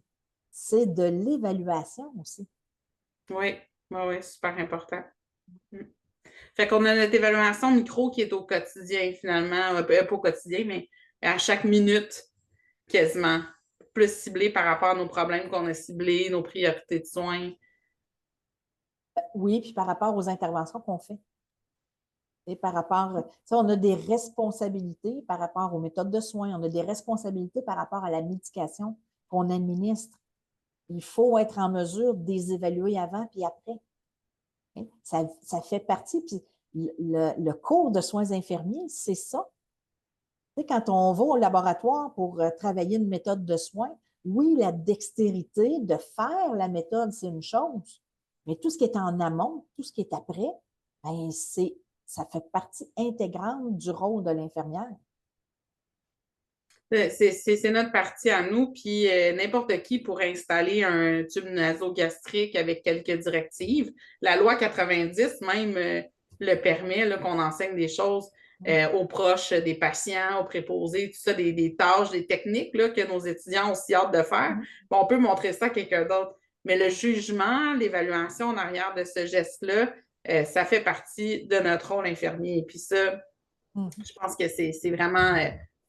C'est de l'évaluation aussi. Oui, oui, super important. Mm. Fait qu'on a notre évaluation micro qui est au quotidien, finalement, pas au quotidien, mais à chaque minute, quasiment, plus ciblée par rapport à nos problèmes qu'on a ciblés, nos priorités de soins. Oui, puis par rapport aux interventions qu'on fait. Et par rapport, on a des responsabilités par rapport aux méthodes de soins, on a des responsabilités par rapport à la médication qu'on administre. Il faut être en mesure de les évaluer avant puis après. Ça fait partie. Puis le cours de soins infirmiers, c'est ça. Quand on va au laboratoire pour travailler une méthode de soins, oui, la dextérité de faire la méthode, c'est une chose, mais tout ce qui est en amont, tout ce qui est après, ben, ça fait partie intégrante du rôle de l'infirmière. C'est notre partie à nous, puis n'importe qui pourrait installer un tube nasogastrique avec quelques directives. La loi 90 même le permet, là, qu'on enseigne des choses aux proches des patients, aux préposés, tout ça, des tâches, des techniques là, que nos étudiants ont si hâte de faire. Bon, on peut montrer ça à quelqu'un d'autre. Mais le jugement, l'évaluation en arrière de ce geste-là, ça fait partie de notre rôle infirmier. Et puis ça, je pense que c'est vraiment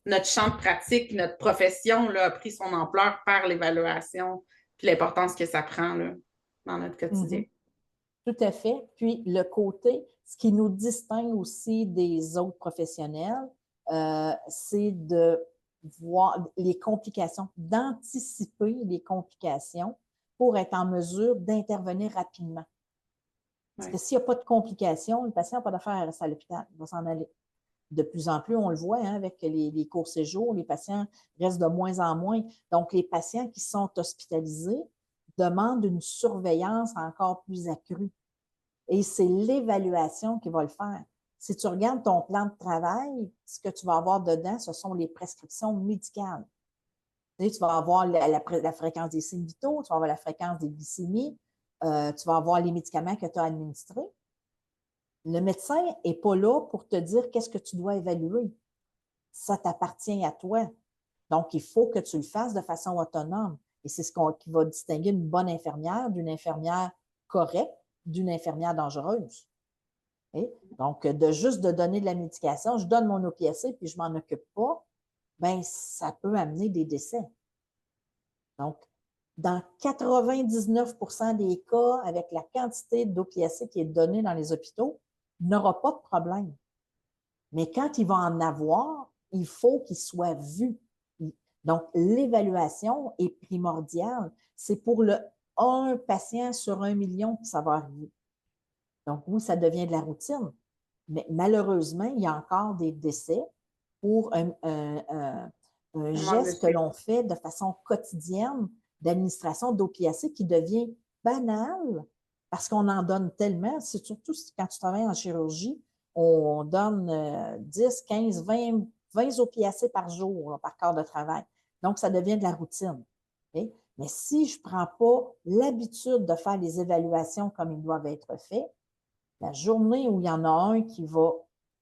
notre champ de pratique, notre profession là, a pris son ampleur par l'évaluation, puis l'importance que ça prend là, dans notre quotidien. Tout à fait. Puis le côté, ce qui nous distingue aussi des autres professionnels, c'est de voir les complications, d'anticiper les complications pour être en mesure d'intervenir rapidement. Parce que s'il n'y a pas de complications, le patient n'a pas d'affaire à rester à l'hôpital, il va s'en aller. De plus en plus, on le voit avec les courts séjours, les patients restent de moins en moins. Donc, les patients qui sont hospitalisés demandent une surveillance encore plus accrue. Et c'est l'évaluation qui va le faire. Si tu regardes ton plan de travail, ce que tu vas avoir dedans, ce sont les prescriptions médicales. Tu vas avoir la fréquence des signes vitaux, tu vas avoir la fréquence des glycémies, tu vas avoir les médicaments que tu as administrés. Le médecin n'est pas là pour te dire qu'est-ce que tu dois évaluer. Ça t'appartient à toi. Donc, il faut que tu le fasses de façon autonome. Et c'est ce qui va distinguer une bonne infirmière d'une infirmière correcte, d'une infirmière dangereuse. Et donc, juste de donner de la médication, je donne mon OPSC puis je ne m'en occupe pas, bien, ça peut amener des décès. Donc, dans 99 des cas, avec la quantité d'OPSC qui est donnée dans les hôpitaux, il n'aura pas de problème. Mais quand il va en avoir, il faut qu'il soit vu. Donc, l'évaluation est primordiale. C'est pour le 1 patient sur 1 million que ça va arriver. Donc, oui, ça devient de la routine. Mais malheureusement, il y a encore des décès pour un geste que l'on fait de façon quotidienne d'administration d'opiacés qui devient banal parce qu'on en donne tellement. C'est surtout quand tu travailles en chirurgie, on donne 10, 15, 20 opiacés par jour, là, par quart de travail. Donc, ça devient de la routine. Okay? Mais si je ne prends pas l'habitude de faire les évaluations comme ils doivent être faits, la journée où il y en a un qui va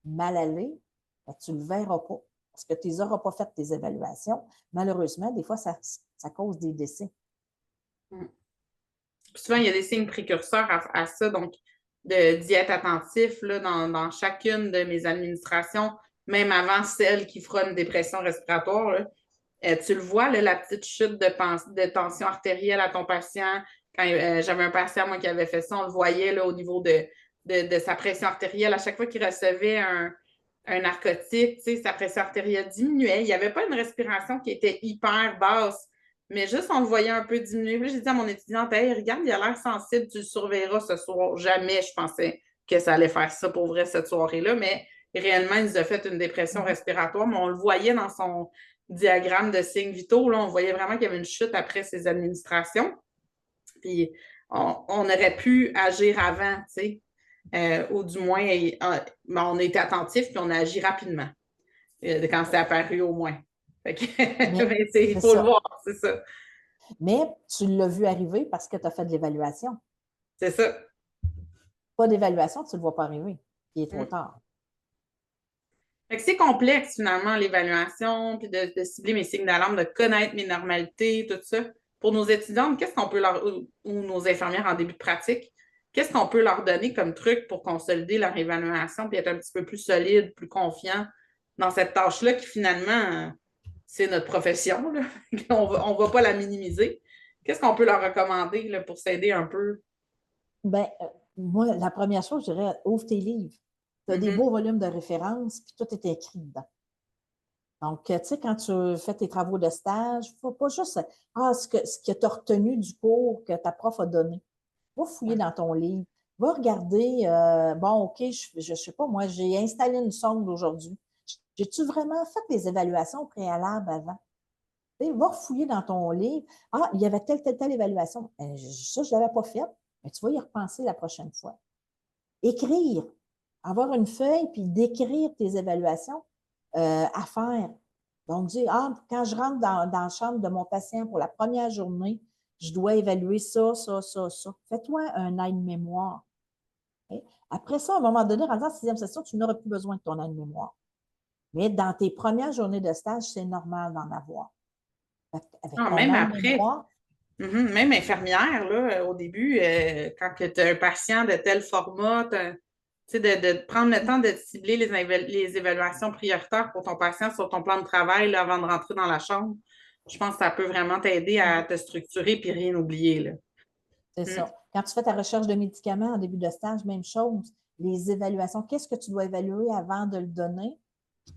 mal aller, ben, tu ne le verras pas parce que tu n'auras pas fait tes évaluations. Malheureusement, des fois, ça cause des décès. Souvent, il y a des signes précurseurs à ça, donc d'y être attentif là, dans chacune de mes administrations, même avant celle qui fera une dépression respiratoire. Là. Tu le vois, là, la petite chute de tension artérielle à ton patient. Quand j'avais un patient, moi, qui avait fait ça, on le voyait là, au niveau de sa pression artérielle. À chaque fois qu'il recevait un narcotique, sa pression artérielle diminuait. Il n'y avait pas une respiration qui était hyper basse, mais juste on le voyait un peu diminuer. J'ai dit à mon étudiante, hey, regarde, il a l'air sensible, tu le surveilleras ce soir. Jamais je pensais que ça allait faire ça pour vrai cette soirée-là, mais réellement, il nous a fait une dépression respiratoire, mais on le voyait dans son diagramme de signes vitaux. Là, on voyait vraiment qu'il y avait une chute après ses administrations. Puis on aurait pu agir avant, tu sais. Ou du moins, on a été attentifs puis on a agi rapidement quand c'est apparu au moins. Il faut le voir, c'est ça. Mais tu l'as vu arriver parce que tu as fait de l'évaluation. C'est ça. Pas d'évaluation, tu ne le vois pas arriver. Il est trop tard. C'est complexe, finalement, l'évaluation, puis de cibler mes signes d'alarme, de connaître mes normalités, tout ça. Pour nos étudiantes, qu'est-ce qu'on peut ou nos infirmières en début de pratique, qu'est-ce qu'on peut leur donner comme truc pour consolider leur évaluation puis être un petit peu plus solide, plus confiant dans cette tâche-là qui finalement, c'est notre profession, là. On va pas la minimiser. Qu'est-ce qu'on peut leur recommander là, pour s'aider un peu? Ben, moi, la première chose, je dirais, ouvre tes livres. Tu as des beaux volumes de références, puis tout est écrit dedans. Donc, tu sais, quand tu fais tes travaux de stage, il ne faut pas juste ce que tu as retenu du cours que ta prof a donné. Va fouiller dans ton livre. Va regarder, bon, OK, je ne sais pas, moi, j'ai installé une sonde aujourd'hui. J'ai-tu vraiment fait des évaluations préalables avant? Tu sais, va fouiller dans ton livre. Ah, il y avait telle évaluation. Ça, je ne l'avais pas faite, mais tu vas y repenser la prochaine fois. Écrire. Avoir une feuille, puis d'écrire tes évaluations à faire. Donc, dire, quand je rentre dans la chambre de mon patient pour la première journée, je dois évaluer ça, ça, ça, ça. Fais-toi un aide-mémoire. Okay? Après ça, à un moment donné, en la sixième session, tu n'auras plus besoin de ton aide-mémoire. Mais dans tes premières journées de stage, c'est normal d'en avoir. Avec ton Même après, aide-mémoire, même infirmière, là, au début, quand tu as un patient de tel format, de prendre le temps de cibler les évaluations prioritaires pour ton patient sur ton plan de travail là, avant de rentrer dans la chambre, je pense que ça peut vraiment t'aider à te structurer et rien oublier. Là. c'est ça. Quand tu fais ta recherche de médicaments en début de stage, même chose. Les évaluations, qu'est-ce que tu dois évaluer avant de le donner?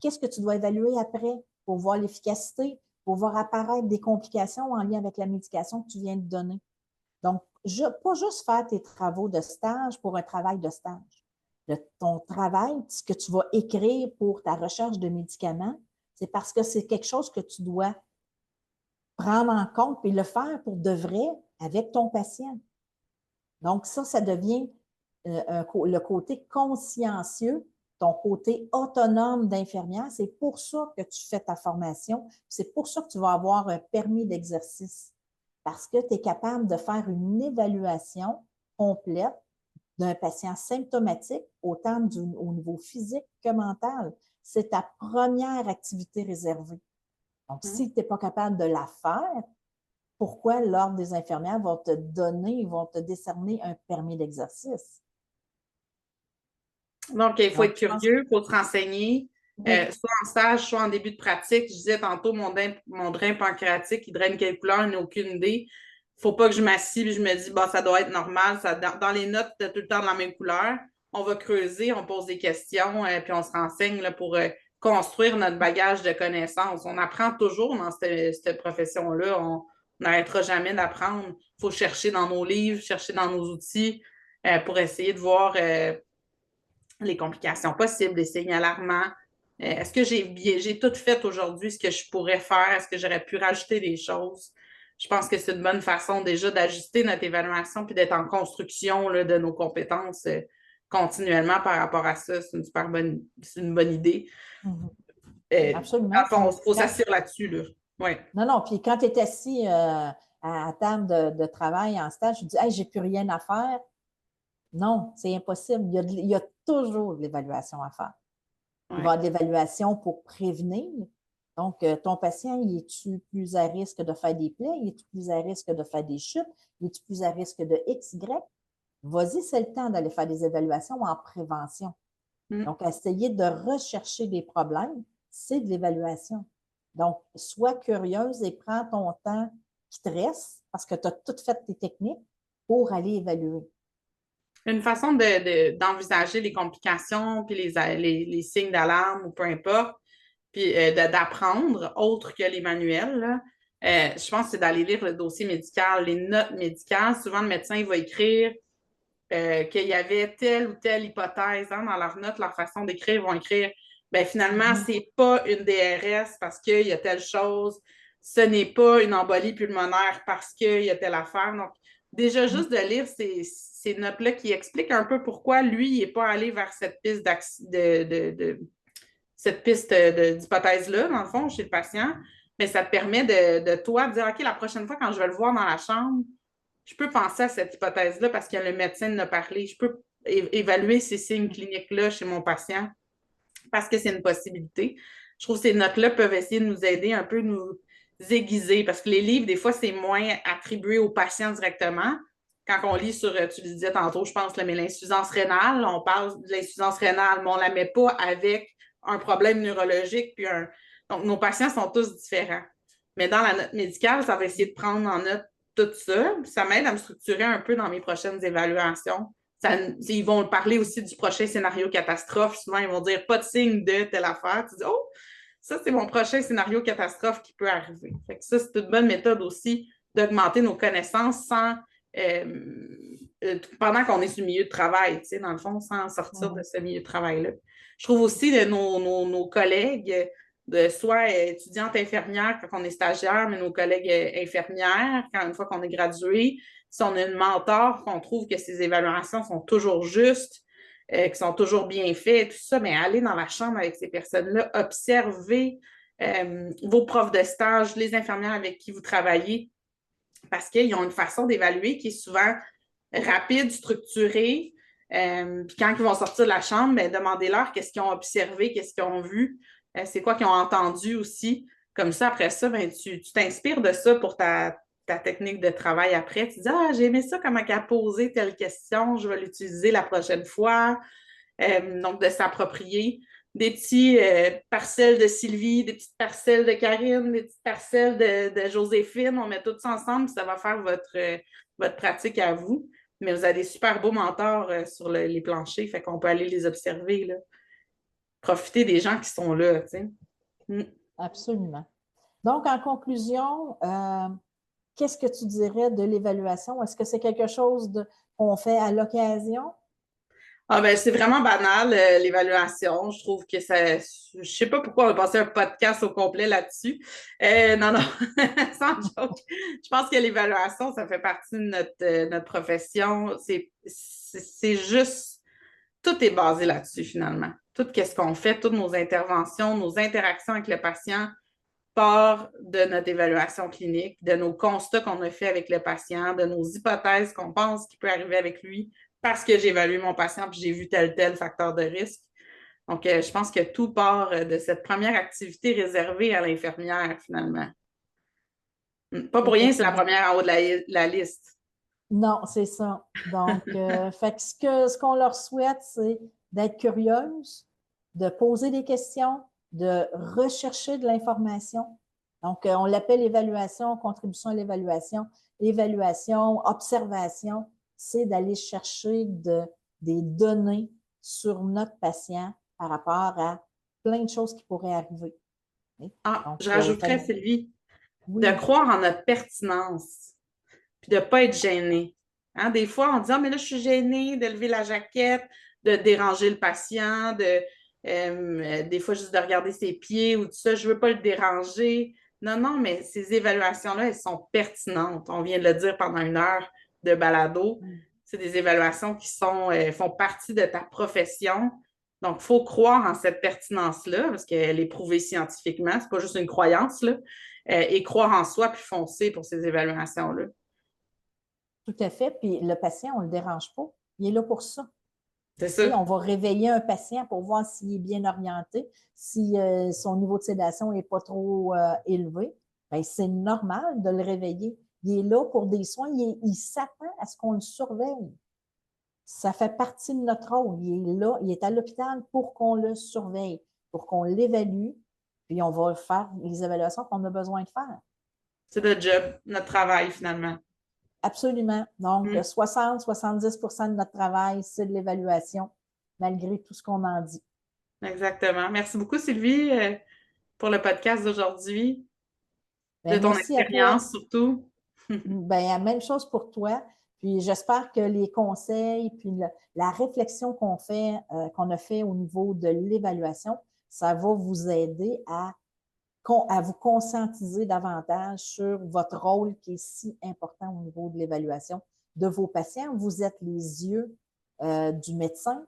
Qu'est-ce que tu dois évaluer après pour voir l'efficacité, pour voir apparaître des complications en lien avec la médication que tu viens de donner? Donc, pas juste faire tes travaux de stage pour un travail de stage. Ton travail, ce que tu vas écrire pour ta recherche de médicaments, c'est parce que c'est quelque chose que tu dois prendre en compte et le faire pour de vrai avec ton patient. Donc, ça devient le côté consciencieux, ton côté autonome d'infirmière. C'est pour ça que tu fais ta formation. C'est pour ça que tu vas avoir un permis d'exercice. Parce que tu es capable de faire une évaluation complète d'un patient symptomatique, autant au niveau physique que mental. C'est ta première activité réservée. Donc, si tu n'es pas capable de la faire, pourquoi l'Ordre des infirmières vont te donner, vont te décerner un permis d'exercice? Donc, il faut Donc, être je pense curieux, il faut se renseigner, oui. soit en stage, soit en début de pratique. Je disais tantôt, mon drain pancréatique, il draine quelle couleur, je n'ai aucune idée. Il ne faut pas que je m'assieds et je me dis, bah, ça doit être normal. Dans les notes, tu as tout le temps de la même couleur. On va creuser, on pose des questions, puis on se renseigne là, pour construire notre bagage de connaissances. On apprend toujours dans cette profession-là. On n'arrêtera jamais d'apprendre. Il faut chercher dans nos livres, chercher dans nos outils pour essayer de voir les complications possibles, les signes alarmants. Est-ce que j'ai tout fait aujourd'hui ce que je pourrais faire? Est-ce que j'aurais pu rajouter des choses? Je pense que c'est une bonne façon déjà d'ajuster notre évaluation puis d'être en construction là, de nos compétences continuellement par rapport à ça. C'est une bonne idée. Absolument. Dans il faut s'assurer là-dessus. Là. Ouais. Non, non. Puis quand tu es assis à table de travail en stage, tu dis, hey, j'ai plus rien à faire. Non, c'est impossible. Il y a toujours de l'évaluation à faire. Il va y avoir de l'évaluation pour prévenir. Donc, ton patient, il est-tu plus à risque de faire des plaies? Il est-tu plus à risque de faire des chutes? Il est-tu plus à risque de X, Y? Vas-y, c'est le temps d'aller faire des évaluations en prévention. Donc, essayer de rechercher des problèmes, c'est de l'évaluation. Donc, sois curieuse et prends ton temps qui te reste parce que tu as tout fait tes techniques pour aller évaluer. Une façon d'envisager les complications puis les signes d'alarme ou peu importe, puis d'apprendre autre que les manuels, là, je pense que c'est d'aller lire le dossier médical, les notes médicales. Souvent, le médecin il va écrire qu'il y avait telle ou telle hypothèse dans leurs notes, leur façon d'écrire, ils vont écrire ben, finalement, c'est pas une DRS parce qu'il y a telle chose, ce n'est pas une embolie pulmonaire parce qu'il y a telle affaire. Donc, déjà, juste de lire ces notes-là qui expliquent un peu pourquoi lui, il n'est pas allé vers cette piste d'hypothèse-là, dans le fond, chez le patient, mais ça te permet de toi de dire, OK, la prochaine fois, quand je vais le voir dans la chambre, je peux penser à cette hypothèse-là parce que le médecin en a parlé. Je peux évaluer ces signes cliniques-là chez mon patient parce que c'est une possibilité. Je trouve que ces notes-là peuvent essayer de nous aider un peu, nous aiguiser parce que les livres, des fois, c'est moins attribué aux patients directement. quand on lit sur, tu le disais tantôt, je pense, là, mais l'insuffisance rénale, on parle de l'insuffisance rénale, mais on ne la met pas avec un problème neurologique. Donc, nos patients sont tous différents. Mais dans la note médicale, ça va essayer de prendre en note tout ça. Ça m'aide à me structurer un peu dans mes prochaines évaluations. Ils vont parler aussi du prochain scénario catastrophe. Souvent, ils vont dire pas de signe de telle affaire. Tu dis, oh, ça, c'est mon prochain scénario catastrophe qui peut arriver. Fait que ça, c'est une bonne méthode aussi d'augmenter nos connaissances pendant qu'on est sur le milieu de travail, tu sais, dans le fond, sans sortir de ce milieu de travail-là. Je trouve aussi nos collègues, soit étudiantes infirmières quand on est stagiaire, mais nos collègues infirmières, une fois qu'on est gradué, si on a une mentor, qu'on trouve que ces évaluations sont toujours justes, qui sont toujours bien faites, tout ça, mais aller dans la chambre avec ces personnes-là, observer vos profs de stage, les infirmières avec qui vous travaillez, parce qu'ils ont une façon d'évaluer qui est souvent rapide, structurée. Puis quand ils vont sortir de la chambre, ben, demandez-leur qu'est-ce qu'ils ont observé, qu'est-ce qu'ils ont vu, c'est quoi qu'ils ont entendu aussi. Comme ça, après ça, ben, tu t'inspires de ça pour ta technique de travail après. Tu dis, ah, j'ai aimé ça, comment elle a posé telle question, je vais l'utiliser la prochaine fois. Donc, de s'approprier des petits parcelles de Sylvie, des petites parcelles de Karine, des petites parcelles de Joséphine. On met tout ça ensemble, puis ça va faire votre pratique à vous. Mais vous avez des super beaux mentors sur les planchers, fait qu'on peut aller les observer, là. Profiter des gens qui sont là, tu sais. Absolument. Donc, en conclusion, qu'est-ce que tu dirais de l'évaluation? Est-ce que c'est quelque chose qu'on fait à l'occasion? Ah ben, c'est vraiment banal, l'évaluation. Je trouve que ça. Je sais pas pourquoi on a passé un podcast au complet là-dessus. Non, non, sans joke. Je pense que l'évaluation, ça fait partie de notre profession. C'est juste. Tout est basé là-dessus, finalement. Tout ce qu'on fait, toutes nos interventions, nos interactions avec le patient part de notre évaluation clinique, de nos constats qu'on a fait avec le patient, de nos hypothèses qu'on pense qu'il peut arriver avec lui parce que j'ai évalué mon patient et j'ai vu tel facteur de risque. Donc, je pense que tout part de cette première activité réservée à l'infirmière, finalement. Pas pour rien, c'est la première en haut de la liste. Non, c'est ça. Donc, fait que ce qu'on leur souhaite, c'est d'être curieuse, de poser des questions, de rechercher de l'information. Donc, on l'appelle évaluation, contribution à l'évaluation, évaluation, observation, c'est d'aller chercher des données sur notre patient par rapport à plein de choses qui pourraient arriver. Ah, donc, je rajouterais, Sylvie, oui. de croire en notre pertinence, puis de ne pas être gêné. Hein? Des fois, on dit, ah, mais là, je suis gênée de lever la jaquette, de déranger le patient, des fois, juste de regarder ses pieds ou tout ça, je ne veux pas le déranger. Non, non, mais ces évaluations-là, elles sont pertinentes. On vient de le dire pendant 1 heure de balado. C'est des évaluations qui font partie de ta profession. Donc, il faut croire en cette pertinence-là, parce qu'elle est prouvée scientifiquement, c'est pas juste une croyance, là, et croire en soi, puis foncer pour ces évaluations-là. Tout à fait. Puis le patient, on ne le dérange pas. Il est là pour ça. C'est ça. On va réveiller un patient pour voir s'il est bien orienté, si son niveau de sédation n'est pas trop élevé. Bien, c'est normal de le réveiller. Il est là pour des soins. Il s'attend à ce qu'on le surveille. Ça fait partie de notre rôle. Il est là, il est à l'hôpital pour qu'on le surveille, pour qu'on l'évalue, puis on va faire les évaluations qu'on a besoin de faire. C'est notre job, notre travail, finalement. Absolument. Donc, 60-70% de notre travail, c'est de l'évaluation, malgré tout ce qu'on en dit. Exactement. Merci beaucoup, Sylvie, pour le podcast d'aujourd'hui. De ton expérience, surtout. Bien, la même chose pour toi. Puis j'espère que les conseils, puis la réflexion qu'on a fait au niveau de l'évaluation, ça va vous aider à vous conscientiser davantage sur votre rôle qui est si important au niveau de l'évaluation de vos patients. Vous êtes les yeux du médecin.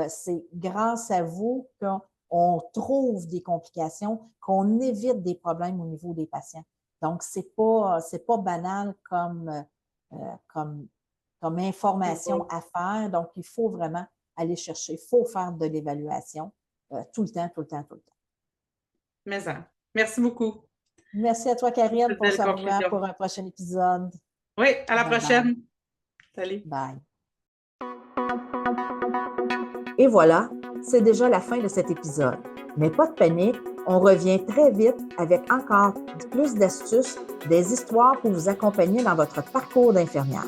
C'est grâce à vous qu'on trouve des complications, qu'on évite des problèmes au niveau des patients. Donc, c'est pas banal comme information à faire. Donc, il faut vraiment aller chercher, il faut faire de l'évaluation tout le temps. Mais ça. Merci beaucoup. Merci à toi, Karine, pour se revoir pour un prochain épisode. Oui, à la prochaine. Salut. Bye. Et voilà, c'est déjà la fin de cet épisode. Mais pas de panique, on revient très vite avec encore plus d'astuces, des histoires pour vous accompagner dans votre parcours d'infirmière.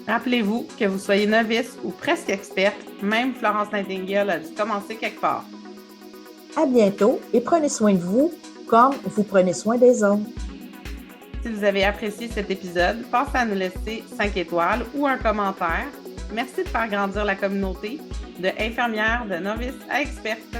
Rappelez-vous que vous soyez novice ou presque experte, même Florence Nightingale a dû commencer quelque part. À bientôt et prenez soin de vous comme vous prenez soin des autres. Si vous avez apprécié cet épisode, pensez à nous laisser 5 étoiles ou un commentaire. Merci de faire grandir la communauté de infirmières de novices à expertes.